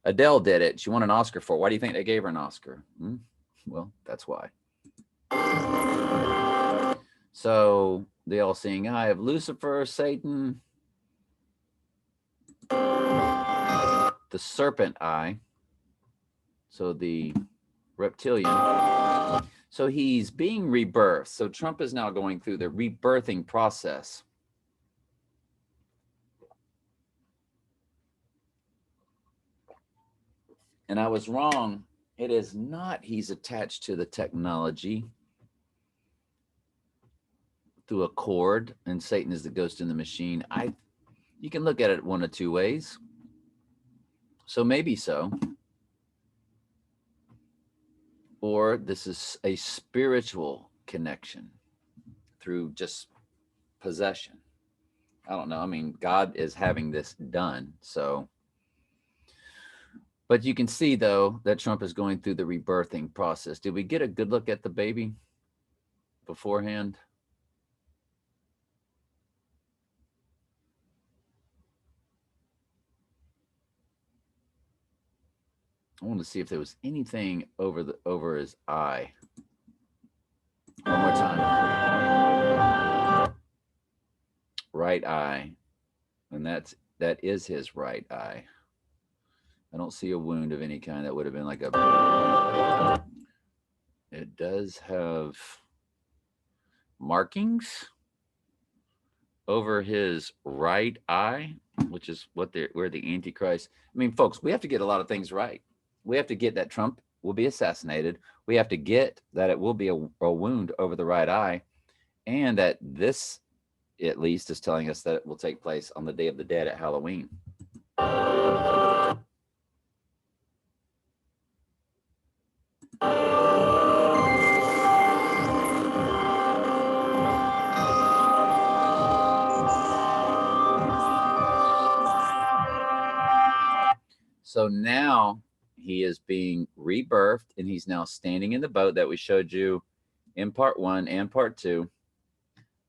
Adele did it. She won an Oscar for it. Why do you think they gave her an Oscar? Well, that's why. So the all-seeing eye of Lucifer, Satan, the serpent eye, so the reptilian. So he's being rebirthed. So Trump is now going through the rebirthing process. And I was wrong. It is not he's attached to the technology through a cord, and Satan is the ghost in the machine. You can look at it one of two ways. So maybe so. Or this is a spiritual connection through just possession. I don't know. I mean, God is having this done. So, but you can see, though, that Trump is going through the rebirthing process. Did we get a good look at the baby beforehand? I want to see if there was anything over his eye. One more time. Right eye. And that is his right eye. I don't see a wound of any kind. That would have been like a... It does have markings over his right eye, which is where the Antichrist... I mean, folks, we have to get a lot of things right. We have to get that Trump will be assassinated. We have to get that it will be a wound over the right eye. And that this, at least, is telling us that it will take place on the Day of the Dead at Halloween. So now he is being rebirthed, and he's now standing in the boat that we showed you in part 1 and part 2.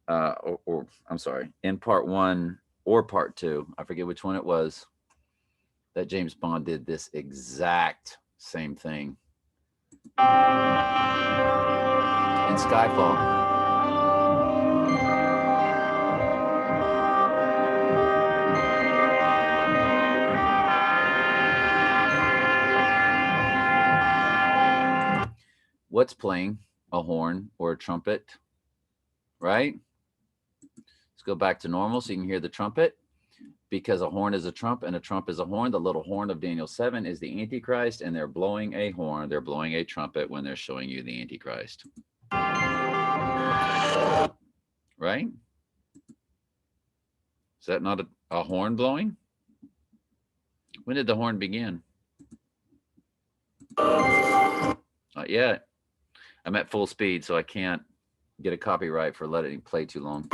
I'm sorry, in part 1 or part 2. I forget which one it was that James Bond did this exact same thing in Skyfall. What's playing? A horn or a trumpet, right? Let's go back to normal so you can hear the trumpet. Because a horn is a trump and a trump is a horn. The little horn of Daniel 7 is the Antichrist, and they're blowing a horn. They're blowing a trumpet when they're showing you the Antichrist. Right? Is that not a horn blowing? When did the horn begin? Not yet. I'm at full speed, so I can't get a copyright for letting it play too long.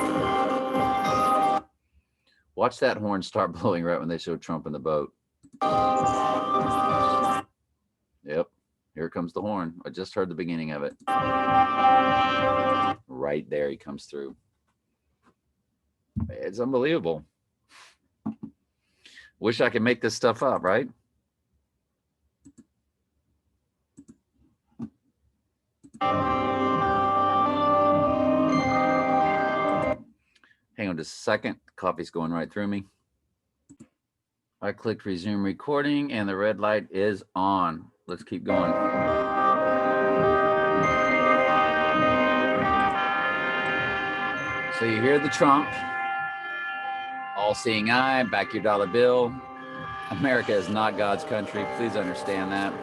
Watch that horn start blowing right when they show Trump in the boat. Yep, here comes the horn. I just heard the beginning of it. Right there, he comes through. It's unbelievable. Wish I could make this stuff up, right? Hang on just a second. The coffee's going right through me. I clicked resume recording and the red light is on. Let's keep going. So you hear the trump, all-seeing eye, back your dollar bill. America is not God's country. Please understand that.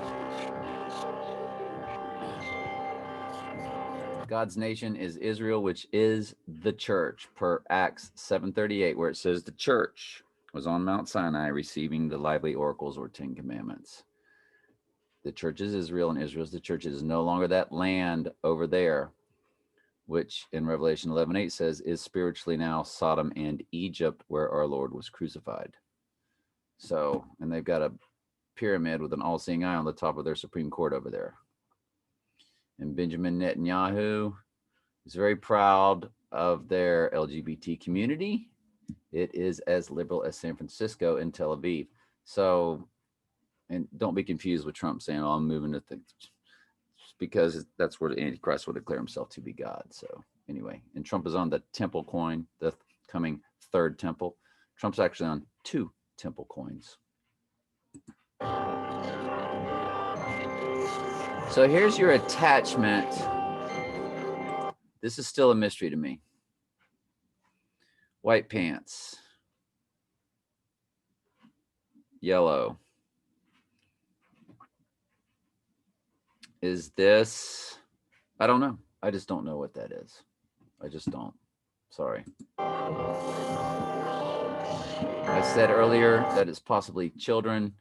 God's nation is Israel, which is the church, per Acts 7:38, where it says the church was on Mount Sinai receiving the lively oracles or 10 commandments. The church is Israel, and Israel is the church. It is no longer that land over there, which in Revelation 11:8 says is spiritually now Sodom and Egypt, where our Lord was crucified. So, and they've got a pyramid with an all-seeing eye on the top of their Supreme Court over there. And Benjamin Netanyahu is very proud of their LGBT community. It is as liberal as San Francisco and Tel Aviv. So, and don't be confused with Trump saying, oh, I'm moving to things, because that's where the Antichrist will declare himself to be God. So anyway, and Trump is on the temple coin, the coming third temple. Trump's actually on 2 temple coins. So here's your attachment. This is still a mystery to me. White pants. Yellow. Is this, I don't know. I just don't know what that is. I just don't. Sorry. I said earlier that it's possibly children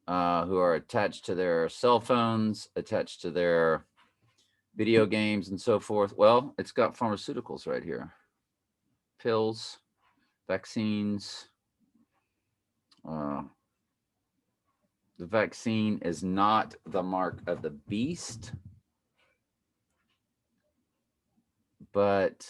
who are attached to their cell phones, attached to their video games and so forth. Well, it's got pharmaceuticals right here. Pills, vaccines. The vaccine is not the mark of the beast, but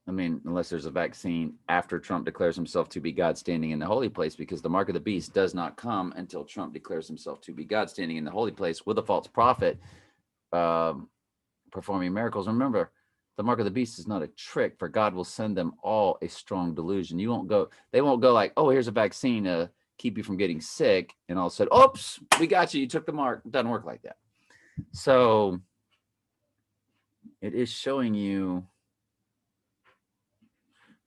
I mean, unless there's a vaccine after Trump declares himself to be God standing in the holy place, because the mark of the beast does not come until Trump declares himself to be God standing in the holy place with a false prophet performing miracles. Remember, the mark of the beast is not a trick, for God will send them all a strong delusion. You won't go, they won't go like, oh, here's a vaccine to keep you from getting sick, and all said, oops, we got you, you took the mark. It doesn't work like that. So it is showing you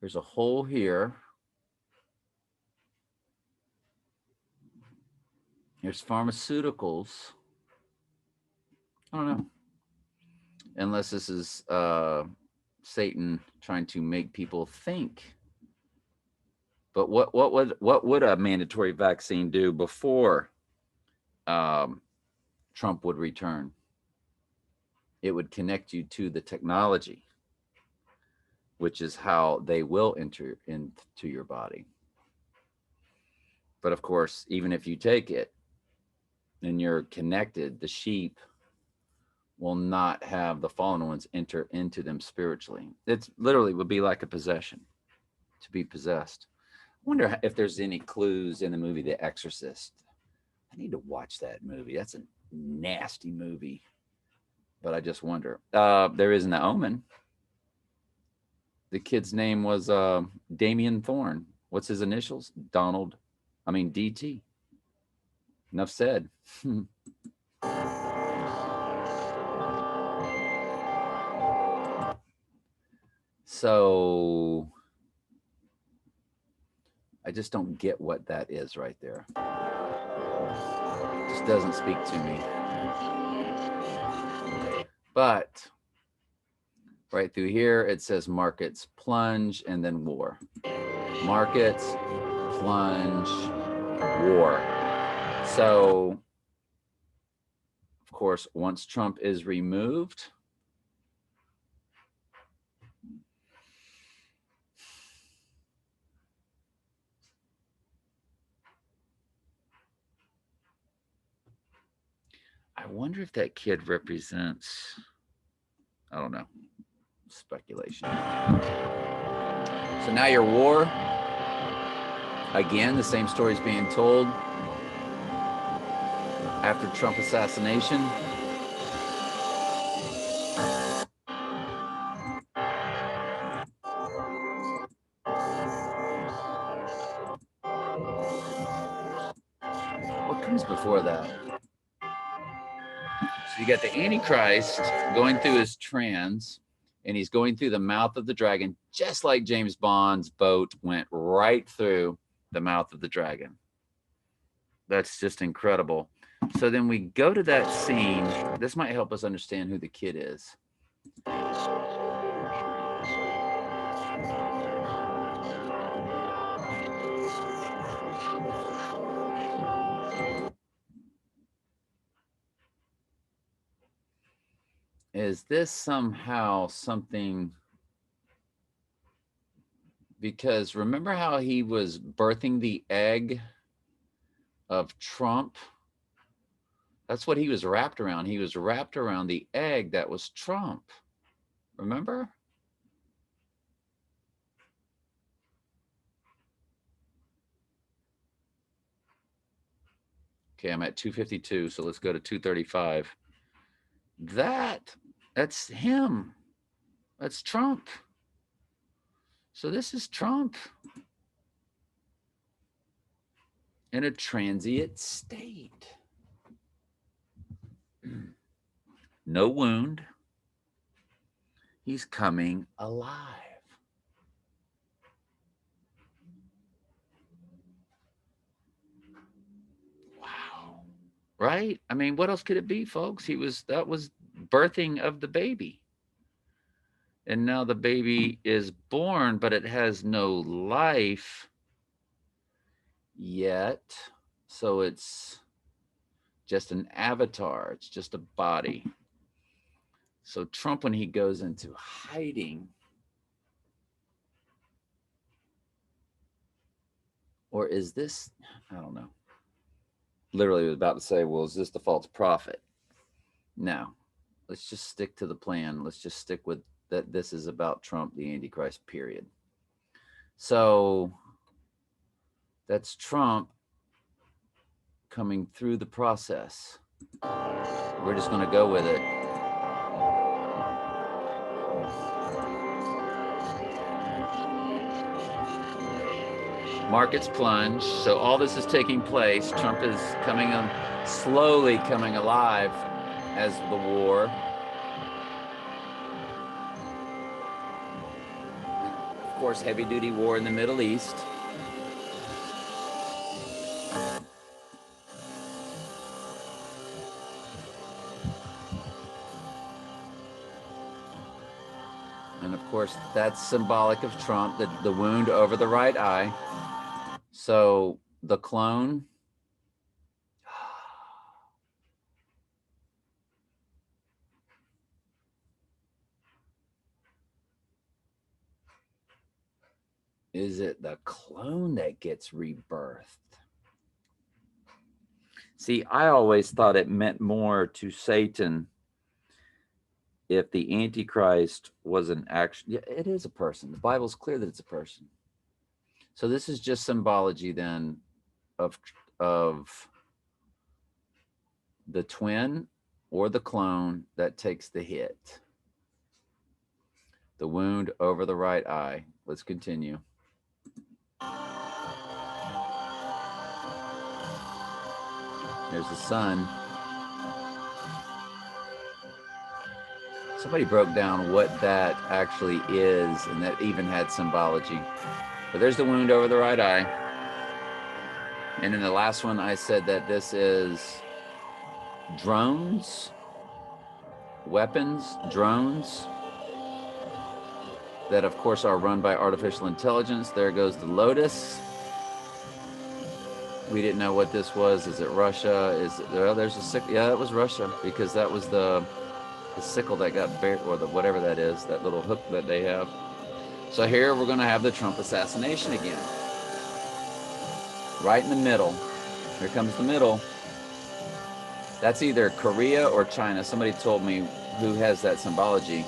there's a hole here. There's pharmaceuticals. I don't know. Unless this is Satan trying to make people think. But what would a mandatory vaccine do before Trump would return? It would connect you to the technology, which is how they will enter into your body. But of course, even if you take it and you're connected, the sheep will not have the fallen ones enter into them spiritually. It's literally would be like a possession, to be possessed. Wonder if there's any clues in the movie The Exorcist. I need to watch that movie. That's a nasty movie. But I just wonder. There is an Omen. The kid's name was Damien Thorne. What's his initials? Donald. I mean, DT. Enough said. So I just don't get what that is right there. It just doesn't speak to me. But right through here, it says markets, plunge, and then war. Markets, plunge, war. So, of course, once Trump is removed, I wonder if that kid represents, I don't know, speculation. So now your war, again, the same story is being told after Trump assassination. What comes before that? So you got the Antichrist going through his trance, and he's going through the mouth of the dragon, just like James Bond's boat went right through the mouth of the dragon. That's just incredible. So then we go to that scene. This might help us understand who the kid is. Is this somehow something? Because remember how he was birthing the egg of Trump? That's what he was wrapped around. He was wrapped around the egg that was Trump. Remember? Okay, I'm at 252, so let's go to 235. That's him. That's Trump. So this is Trump in a transient state. No wound. He's coming alive. Wow. Right? I mean, what else could it be, folks? That was birthing of the baby. And now the baby is born, but it has no life yet. So it's just an avatar. It's just a body. So Trump, when he goes into hiding, or is this, I don't know. Literally was about to say, well, is this the false prophet? No, let's just stick to the plan. Let's just stick with that. This is about Trump, the Antichrist, period. So that's Trump coming through the process. We're just going to go with it. Markets plunge. So all this is taking place. Trump is slowly coming alive as the war. Of course, heavy duty war in the Middle East. And of course, that's symbolic of Trump, the wound over the right eye. So the clone. Is it the clone that gets rebirthed? See, I always thought it meant more to Satan if the Antichrist was an action. Yeah, it is a person. The Bible's clear that it's a person. So this is just symbology then of the twin or the clone that takes the hit. The wound over the right eye. Let's continue. There's the sun. Somebody broke down what that actually is, and that even had symbology. But there's the wound over the right eye. And in the last one, I said that this is drones, weapons, drones, that of course are run by artificial intelligence. There goes the lotus. We didn't know what this was. Is it Russia? Is it, well, there's a sickle. Yeah, it was Russia, because that was the sickle that got buried, or the whatever that is, that little hook that they have. So here we're going to have the Trump assassination again. Right in the middle. Here comes the middle. That's either Korea or China. Somebody told me who has that symbology.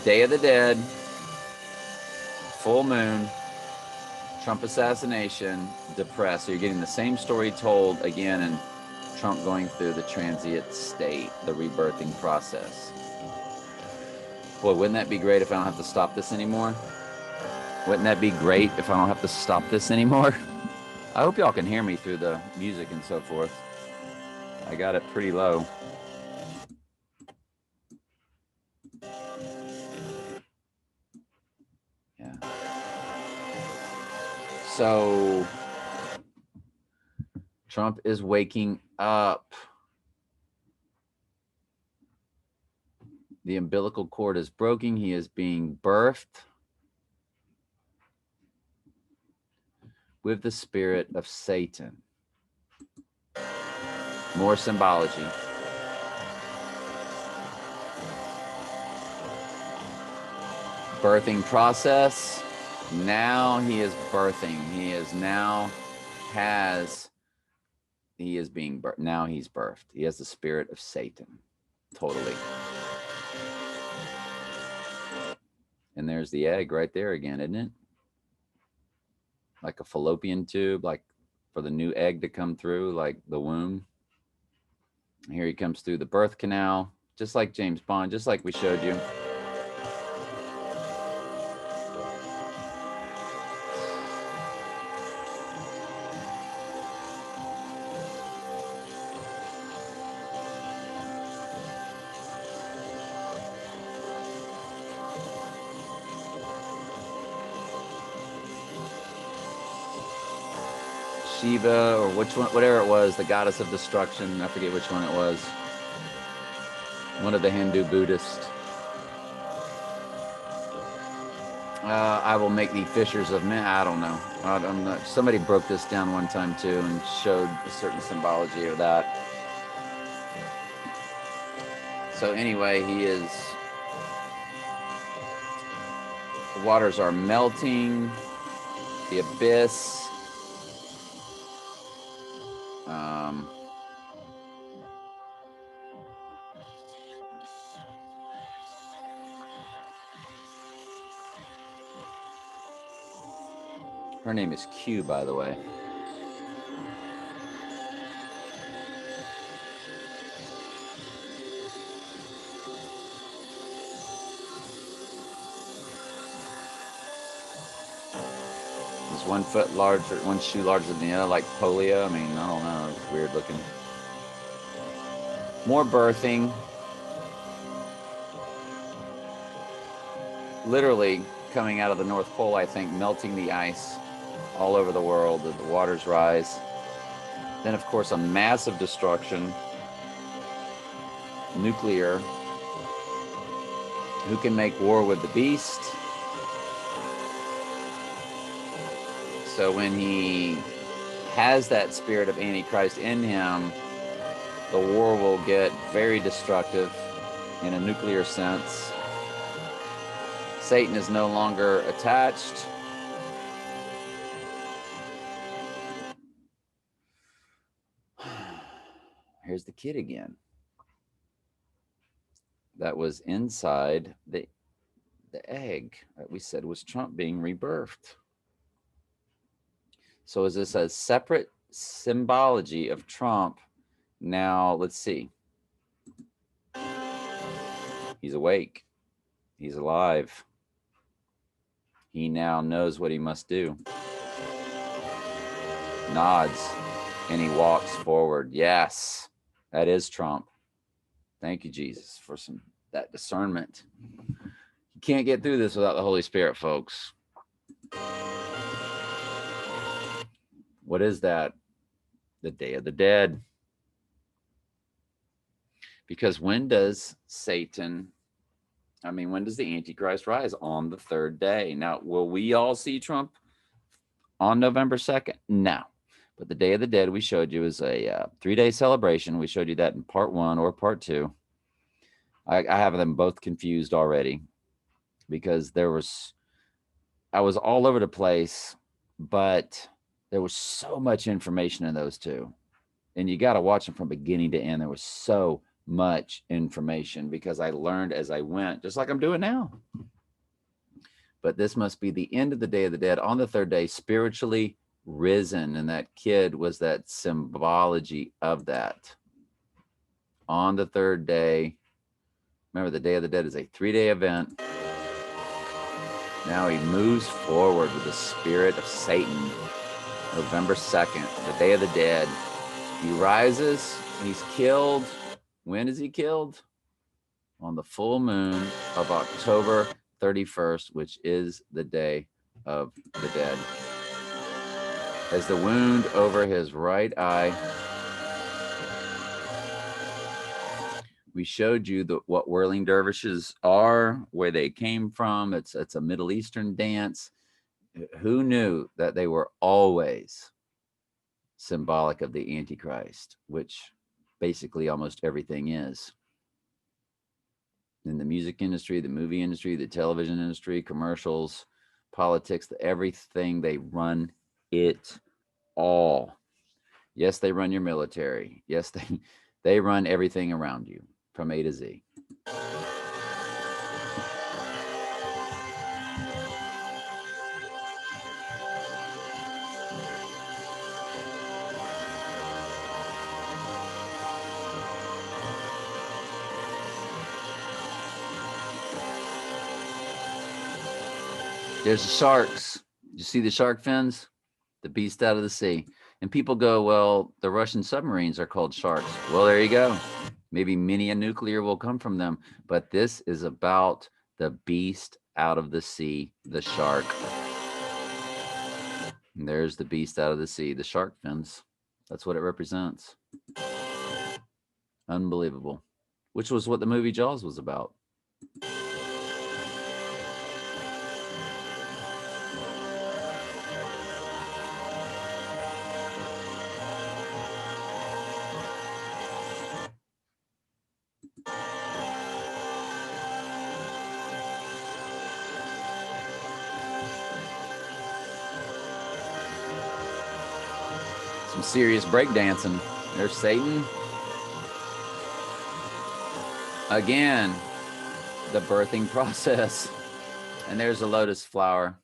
Day of the Dead, full moon, Trump assassination, depressed. So you're getting the same story told again, and Trump going through the transient state, the rebirthing process. Boy, wouldn't that be great if I don't have to stop this anymore? Wouldn't that be great if I don't have to stop this anymore? I hope y'all can hear me through the music and so forth. I got it pretty low. Yeah. So Trump is waking up. The umbilical cord is broken. He is being birthed with the spirit of Satan. More symbology. Birthing process. Now he is birthing. He is now he is being birthed. Now he's birthed. He has the spirit of Satan. Totally. And there's the egg right there again, isn't it? Like a fallopian tube, like for the new egg to come through, like the womb. Here he comes through the birth canal, just like James Bond, just like we showed you. Shiva, or which one, whatever it was, the goddess of destruction. I forget which one it was. One of the Hindu Buddhists. I will make thee fishers of men. I don't know. I'm not, somebody broke this down one time too and showed a certain symbology of that. So anyway, he is. The waters are melting. The abyss. Her name is Q, by the way. Is 1 foot larger, one shoe larger than the other, like polio? I mean, I don't know. It's weird looking. More birthing. Literally coming out of the North Pole, I think, melting the ice all over the world. The waters rise. Then, of course, a massive destruction. Nuclear. Who can make war with the beast? So when he has that spirit of Antichrist in him, the war will get very destructive in a nuclear sense. Satan is no longer attached. Here's the kid again. That was inside the egg that we said was Trump being rebirthed. So is this a separate symbology of Trump? Now, let's see. He's awake. He's alive. He now knows what he must do. Nods, and he walks forward. Yes, that is Trump. Thank you, Jesus, for that discernment. You can't get through this without the Holy Spirit, folks. What is that? The Day of the Dead. Because when does when does the Antichrist rise? On the third day. Now, will we all see Trump on November 2nd? No. But the Day of the Dead we showed you is a 3-day celebration. We showed you that in part 1 or part 2. I have them both confused already because I was all over the place, but there was so much information in those two. And you got to watch them from beginning to end. There was so much information because I learned as I went, just like I'm doing now. But this must be the end of the Day of the Dead on the third day, spiritually risen. And that kid was that symbology of that. On the third day, remember the Day of the Dead is a 3-day event. Now he moves forward with the spirit of Satan. November 2nd, the Day of the Dead. He rises, he's killed. When is he killed? On the full moon of October 31st, which is the Day of the Dead. As the wound over his right eye, we showed you what whirling dervishes are, where they came from. It's a Middle Eastern dance. Who knew that they were always symbolic of the Antichrist, which basically almost everything is. In the music industry, the movie industry, the television industry, commercials, politics, everything, they run it all. Yes, they run your military. Yes, they run everything around you from A to Z. There's the sharks. You see the shark fins? The beast out of the sea. And people go, well, the Russian submarines are called sharks. Well, there you go. Maybe mini and nuclear will come from them. But this is about the beast out of the sea, the shark. And there's the beast out of the sea, the shark fins. That's what it represents. Unbelievable. Which was what the movie Jaws was about. Some serious breakdancing. There's Satan. Again, the birthing process. And there's a lotus flower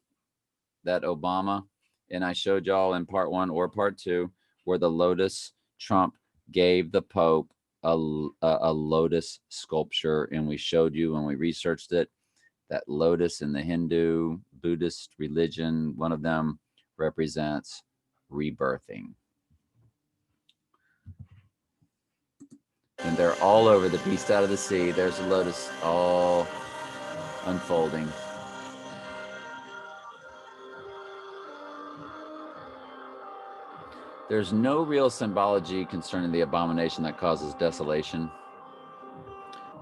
that Obama, and I showed y'all in part 1 or part 2, where the lotus, Trump gave the Pope a lotus sculpture. And we showed you when we researched it, that lotus in the Hindu, Buddhist religion, one of them represents rebirthing. And they're all over the beast out of the sea. There's the lotus all unfolding. There's no real symbology concerning the abomination that causes desolation,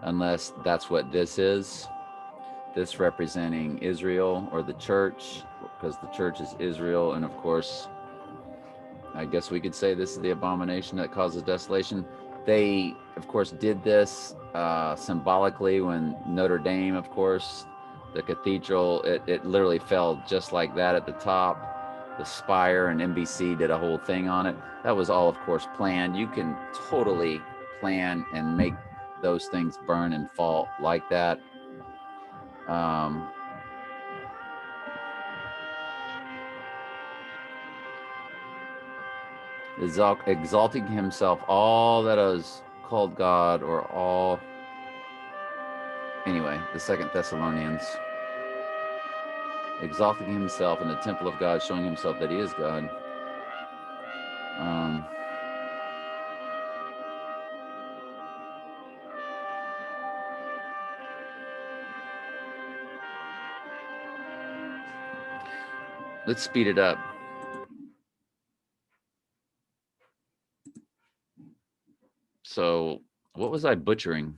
unless that's what this is. This representing Israel or the church, because the church is Israel. And of course, I guess we could say this is the abomination that causes desolation. They, of course, did this symbolically when Notre Dame, of course, the cathedral, it literally fell just like that at the top. The spire, and NBC did a whole thing on it. That was all, of course, planned. You can totally plan and make those things burn and fall like that. exalting himself, all that is called God, or all. Anyway, the 2 Thessalonians. Exalting himself in the temple of God, showing himself that he is God. Let's speed it up. So, what was I butchering?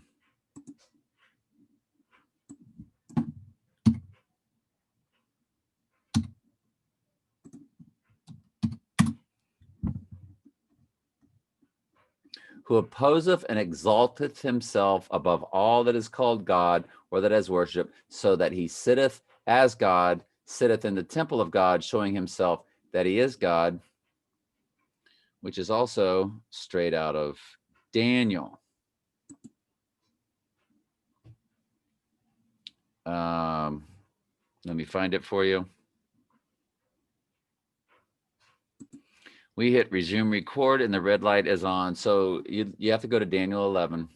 Who opposeth and exalteth himself above all that is called God, or that is worship, so that he sitteth as God, sitteth in the temple of God, showing himself that he is God, which is also straight out of Daniel. Let me find it for you. We hit resume record and the red light is on. So you have to go to Daniel 11.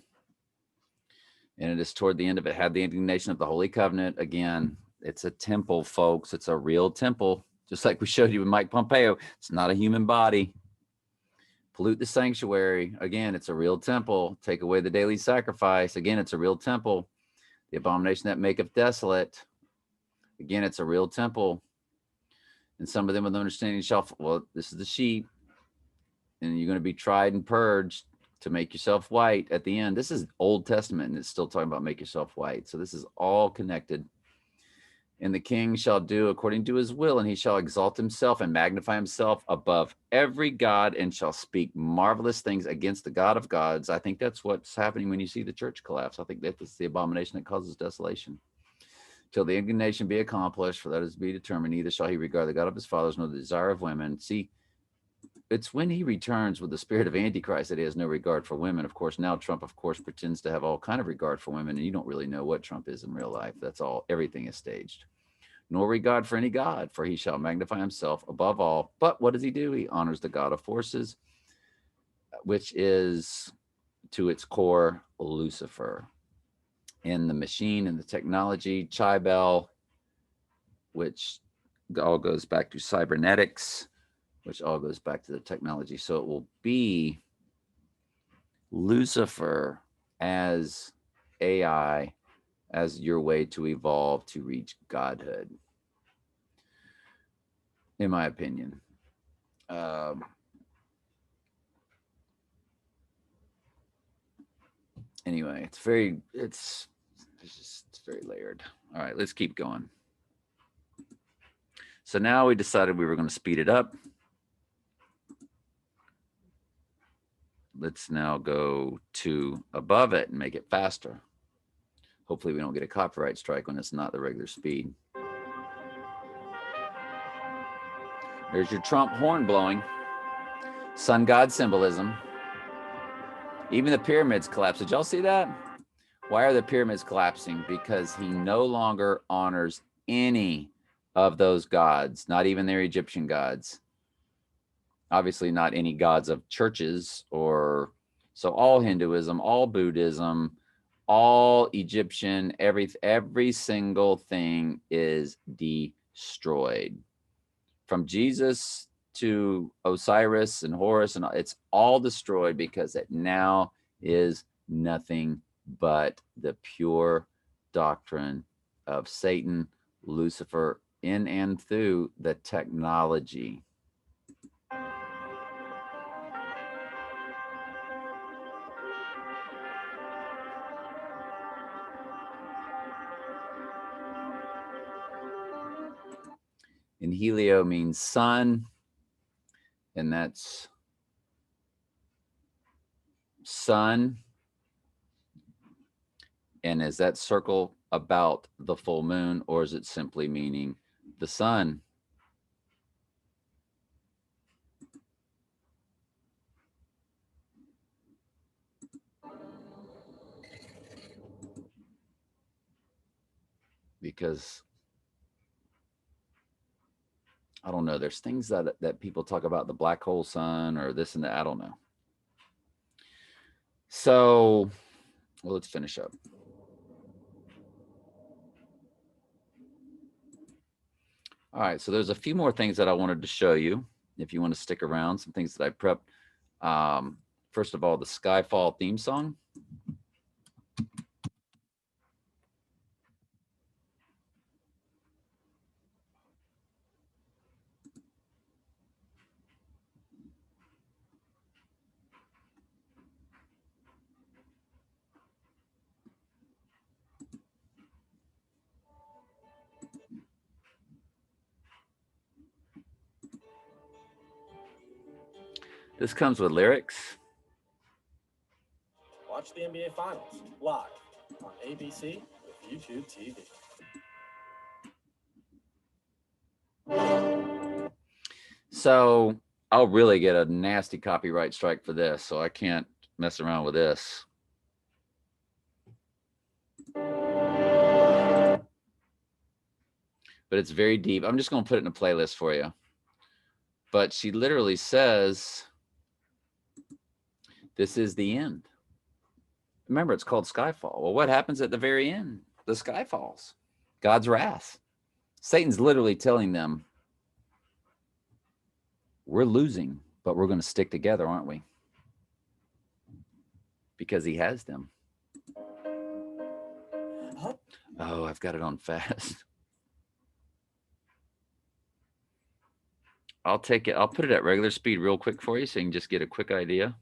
And it is toward the end of it. Had the indignation of the Holy Covenant. Again, it's a temple, folks. It's a real temple. Just like we showed you with Mike Pompeo. It's not a human body. Pollute the sanctuary. Again, it's a real temple. Take away the daily sacrifice. Again, it's a real temple. The abomination that maketh desolate. Again, it's a real temple. And some of them with understanding shall, well, this is the sheep. And you're going to be tried and purged to make yourself white at the end. This is Old Testament, and it's still talking about make yourself white. So this is all connected. And the king shall do according to his will, and he shall exalt himself and magnify himself above every god, and shall speak marvelous things against the God of gods. I think that's what's happening when you see the church collapse. I think that's the abomination that causes desolation. Till the indignation be accomplished, for that is to be determined, neither shall he regard the God of his fathers, nor the desire of women. See, it's when he returns with the spirit of Antichrist that he has no regard for women. Of course, now Trump, of course, pretends to have all kind of regard for women, and you don't really know what Trump is in real life. That's all. Everything is staged. Nor regard for any God, for he shall magnify himself above all. But what does he do? He honors the God of forces, which is to its core Lucifer. In the machine and the technology, Chibel, which all goes back to cybernetics, which all goes back to the technology. So it will be Lucifer as AI, as your way to evolve to reach godhood, in my opinion. Anyway, it's very layered. All right, let's keep going. So now we decided we were going to speed it up. Let's now go to above it and make it faster. Hopefully we don't get a copyright strike when it's not the regular speed. There's your Trump horn blowing. Sun god symbolism. Even the pyramids collapsed. Did y'all see that? Why are the pyramids collapsing? Because he no longer honors any of those gods, not even their Egyptian gods. Obviously not any gods of churches, or so all Hinduism, all Buddhism, all Egyptian, every single thing is destroyed. From Jesus to Osiris and Horus, and it's all destroyed because it now is nothing but the pure doctrine of Satan, Lucifer, in and through the technology. And helio means sun, and that's sun. And is that circle about the full moon, or is it simply meaning the sun? Because I don't know. There's things that people talk about, the black hole sun or this and that. I don't know. So, well, let's finish up. All right. So there's a few more things that I wanted to show you. If you want to stick around, some things that I prepped. First of all, the Skyfall theme song. This comes with lyrics. Watch the NBA Finals live on ABC with YouTube TV. So I'll really get a nasty copyright strike for this, so I can't mess around with this. But it's very deep. I'm just going to put it in a playlist for you. But she literally says, this is the end. Remember, it's called Skyfall. Well, what happens at the very end? The sky falls. God's wrath. Satan's literally telling them, we're losing, but we're going to stick together, aren't we? Because he has them. Oh, I've got it on fast. I'll take it. I'll put it at regular speed real quick for you so you can just get a quick idea.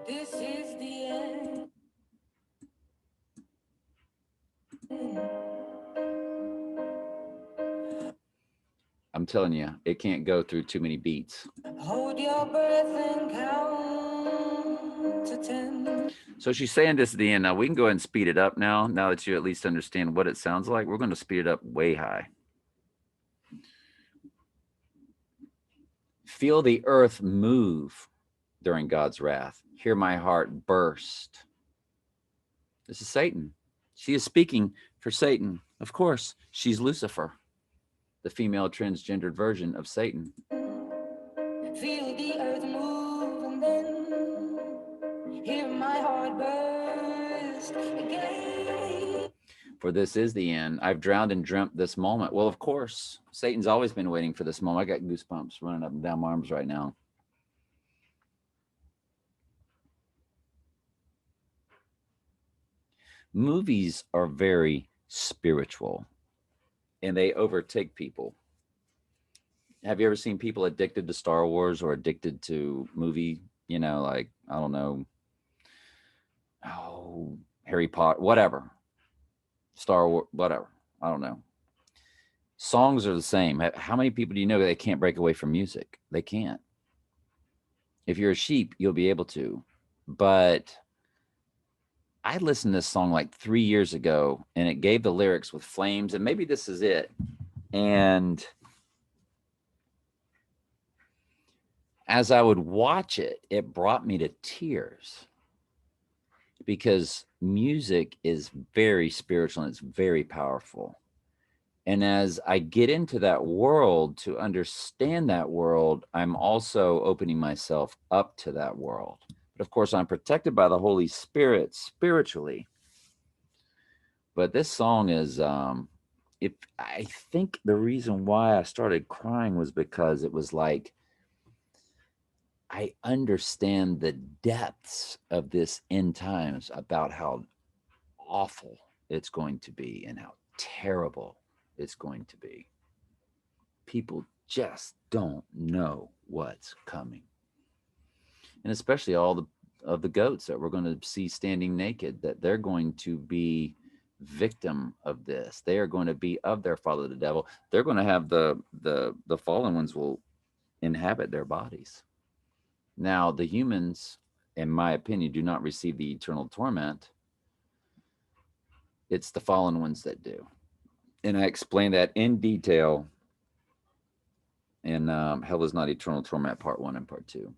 This is the end. I'm telling you, it can't go through too many beats. Hold your breath and count to 10. So she's saying this at the end. Now we can go ahead and speed it up now that you at least understand what it sounds like. We're going to speed it up way high. Feel the earth move during God's wrath. Hear my heart burst. This is Satan. She is speaking for Satan. Of course, she's Lucifer, the female transgendered version of Satan. Feel the earth move and then hear my heart burst again. For this is the end. I've drowned and dreamt this moment. Well, of course, Satan's always been waiting for this moment. I got goosebumps running up and down my arms right now. Movies are very spiritual and they overtake people. Have you ever seen people addicted to Star Wars or addicted to movie, like, I don't know, Harry Potter, whatever, Star Wars, whatever, I don't know. Songs are the same. How many people do you know they can't break away from music? They can't. If you're a sheep, you'll be able to. But I listened to this song like 3 years ago, and it gave the lyrics with flames, and maybe this is it. And as I would watch it, it brought me to tears because music is very spiritual and it's very powerful. And as I get into that world to understand that world, I'm also opening myself up to that world. But of course, I'm protected by the Holy Spirit spiritually. But this song is, I think the reason why I started crying was because it was like, I understand the depths of this end times about how awful it's going to be and how terrible it's going to be. People just don't know what's coming. And especially all of the goats that we're going to see standing naked, that they're going to be victim of this. They are going to be of their father, the devil. They're going to have the fallen ones will inhabit their bodies. Now, the humans, in my opinion, do not receive the eternal torment. It's the fallen ones that do. And I explain that in detail in Hell is Not Eternal Torment, Part 1 and Part 2.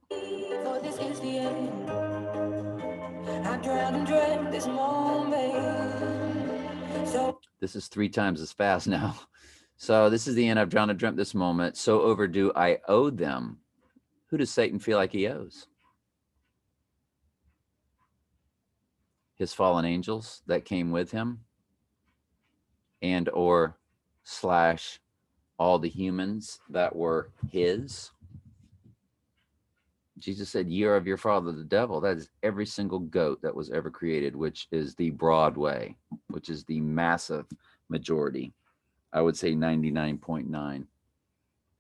For this is the end. I I drowned and dreamt this moment. So This is 3 times as fast now. So this is the end. I've drowned and dreamt this moment. So overdue, I owe them. Who does Satan feel like he owes? His fallen angels that came with him, and or slash all the humans that were his. Jesus said, "Ye are of your father the devil." That is every single goat that was ever created, which is the broad way, which is the massive majority. I would say 99.9.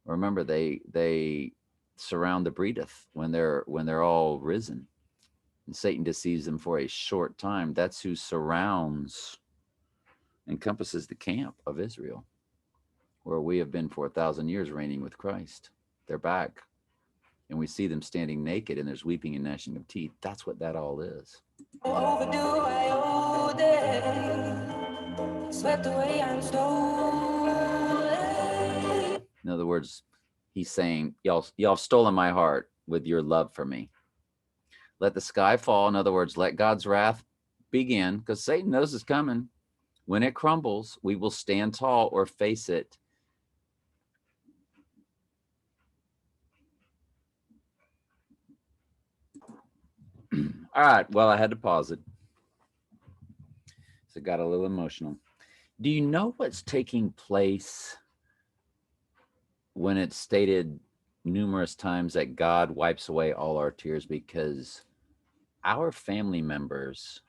Remember, they surround the breedeth when they're all risen, and Satan deceives them for a short time. That's who surrounds, encompasses the camp of Israel, where we have been for 1,000 years reigning with Christ. They're back. And we see them standing naked, and there's weeping and gnashing of teeth. That's what that all is. overdue, I owe them. Swept away, I'm stolen. In other words, he's saying, y'all stolen my heart with your love for me. Let the sky fall. In other words, let God's wrath begin, because Satan knows it's coming. When it crumbles, we will stand tall or face it. All right. Well, I had to pause it. So it got a little emotional. Do you know what's taking place when it's stated numerous times that God wipes away all our tears? Because our family members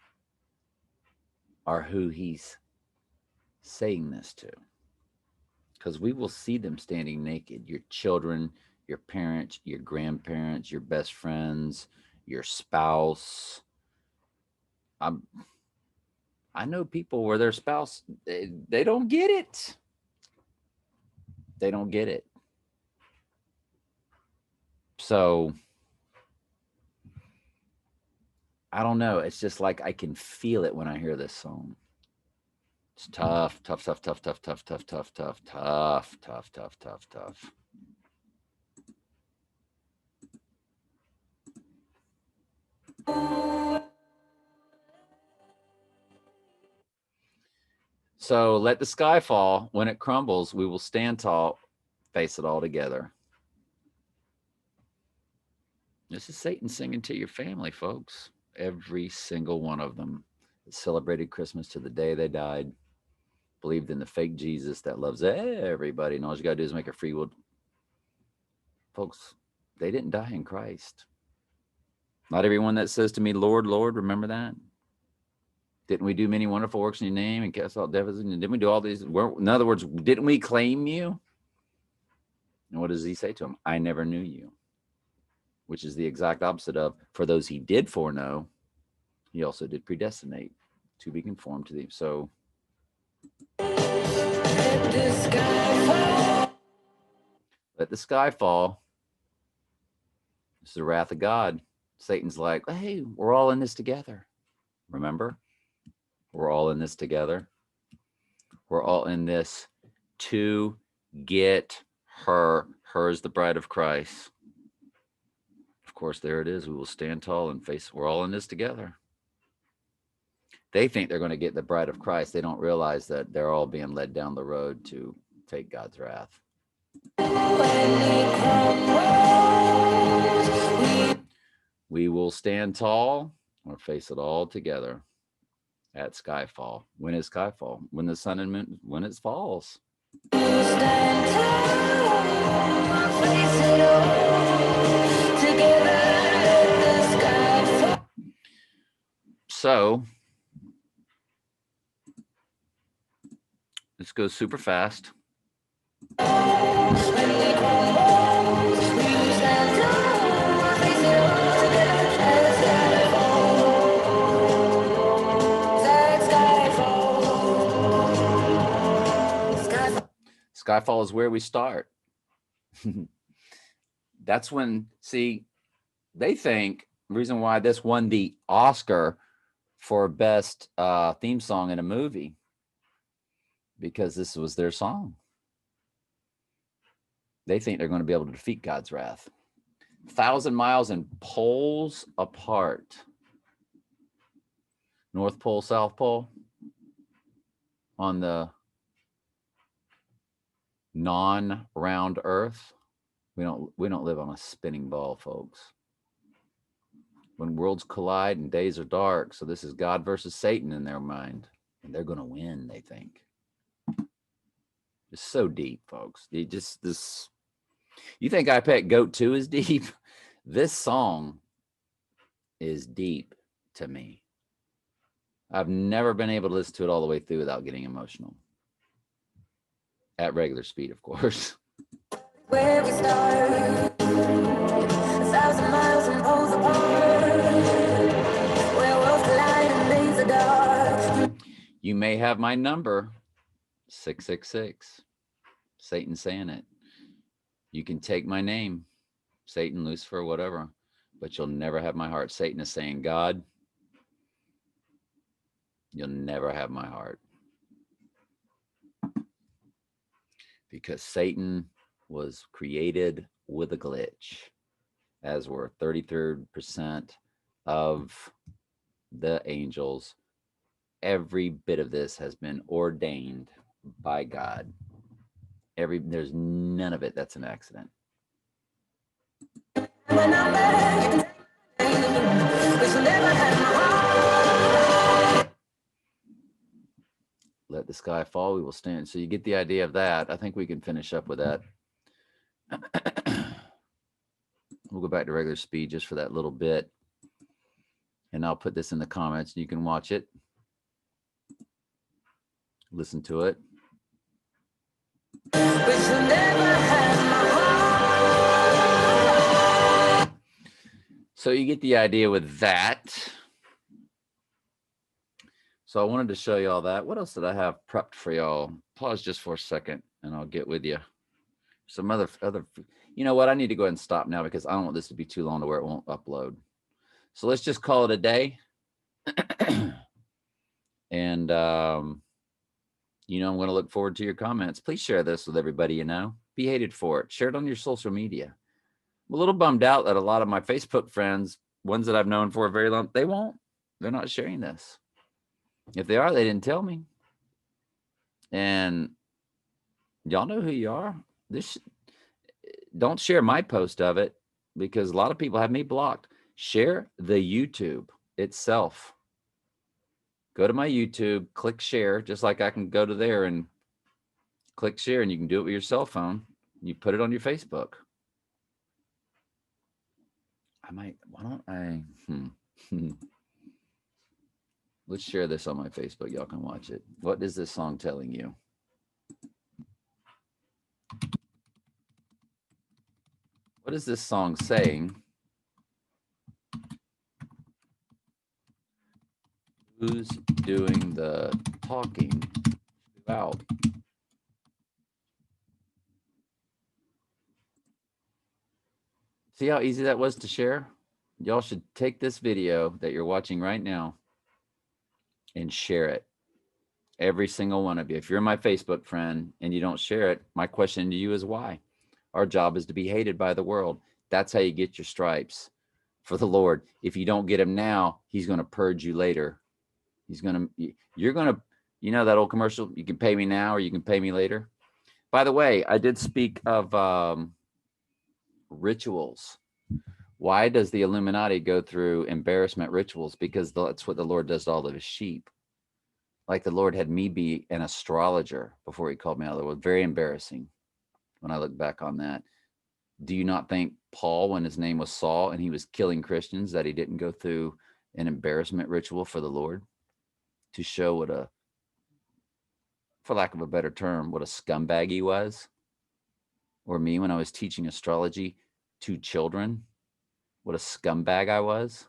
are who he's saying this to. Because we will see them standing naked. Your children, your parents, your grandparents, your best friends, your spouse. I know people where their spouse, they don't get it. They don't get it. So I don't know. It's just like I can feel it when I hear this song. It's tough, tough, tough, tough, tough, tough, tough, tough, tough, tough, tough, tough, tough, tough. So let the sky fall. When it crumbles, we will stand tall, face it all together. This is Satan singing to your family, folks. Every single one of them that celebrated Christmas to the day they died, believed in the fake Jesus that loves everybody, and all you got to do is make a free will. Folks, they didn't die in Christ. Not everyone that says to me, Lord, Lord, remember that? Didn't we do many wonderful works in your name and cast out devils? And didn't we do all these? In other words, didn't we claim you? And what does he say to him? I never knew you. Which is the exact opposite of, for those he did foreknow, he also did predestinate to be conformed to thee. So Let the sky fall. let the sky fall. This is the wrath of God. Satan's like, hey, we're all in this together. Remember? We're all in this together. We're all in this to get her. Her is the bride of Christ. Of course, there it is. We will stand tall and face. We're all in this together. They think they're going to get the bride of Christ. They don't realize that they're all being led down the road to take God's wrath. We will stand tall or face it all together at skyfall. When is skyfall? When the sun and moon, when it falls. Stand tall, face it all together. Let the sky fall. So this goes super fast. When we crumble, we will stand tall, face it all together. Let the sky fall. Let sky fall. Sky fall. Skyfall is where we start. That's when, see, they think the reason why this won the Oscar for best theme song in a movie, because this was their song. They think they're going to be able to defeat God's wrath. 1,000 miles and poles apart. North Pole, South Pole, on the non-round Earth. We don't live on a spinning ball, folks. When worlds collide and days are dark, so this is God versus Satan in their mind, and they're going to win, they think. It's so deep, folks. You think Pet Goat2 is deep? This song is deep to me. I've never been able to listen to it all the way through without getting emotional. At regular speed, of course. Where we start, 1,000 miles and poles apart, where worlds collide and days are dark. You may have my number, 666. Satan saying it. You can take my name, Satan, Lucifer, whatever, but you'll never have my heart. Satan is saying, God, you'll never have my heart. Because Satan was created with a glitch, as were 33% of the angels. Every bit of this has been ordained by God. There's none of it that's an accident. When I'm there, you can take my name, but you'll never have my heart. Let the sky fall, we will stand. So you get the idea of that. I think we can finish up with that. We'll go back to regular speed just for that little bit. And I'll put this in the comments and you can watch it. Listen to it. But you'll never have my heart. So you get the idea with that. So I wanted to show you all that. What else did I have prepped for y'all? Pause just for a second and I'll get with you. Some other, you know what? I need to go ahead and stop now because I don't want this to be too long to where it won't upload. So let's just call it a day. And, you know, I'm going to look forward to your comments. Please share this with everybody you know. Be hated for it. Share it on your social media. I'm a little bummed out that a lot of my Facebook friends, ones that I've known for a very long, they won't. They're not sharing this. If they are, they didn't tell me. And y'all know who you are. Don't share my post of it because a lot of people have me blocked. Share the YouTube itself. Go to my YouTube, click share, just like I can go to there and click share, and you can do it with your cell phone. You put it on your Facebook. Why don't I? Let's share this on my Facebook. Y'all can watch it. What is this song telling you? What is this song saying? Who's doing the talking throughout? See how easy that was to share? Y'all should take this video that you're watching right now and share it. Every single one of you. If you're my Facebook friend and you don't share it, my question to you is why? Our job is to be hated by the world. That's how you get your stripes for the Lord. If you don't get him now, he's going to purge you later. You're going to, you know that old commercial, you can pay me now or you can pay me later. By the way, I did speak of rituals. Why does the Illuminati go through embarrassment rituals? Because that's what the Lord does to all of his sheep. Like the Lord had me be an astrologer before he called me out of the world. Very embarrassing when I look back on that. Do you not think Paul, when his name was Saul and he was killing Christians, that he didn't go through an embarrassment ritual for the Lord to show what a, for lack of a better term, what a scumbag he was? Or me when I was teaching astrology to children, what a scumbag I was?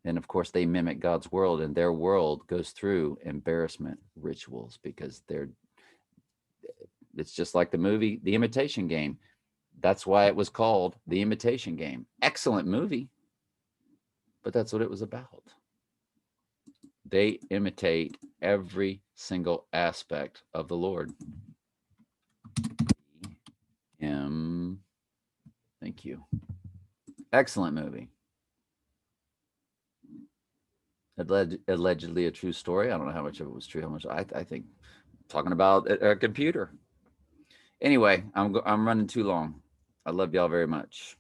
And of course, they mimic God's world, and their world goes through embarrassment rituals because it's just like the movie, The Imitation Game. That's why it was called The Imitation Game. Excellent movie, but that's what it was about. They imitate every single aspect of the Lord. Thank you. Excellent movie. Allegedly a true story. I don't know how much of it was true. How much I think talking about a computer. Anyway, I'm running too long. I love y'all very much.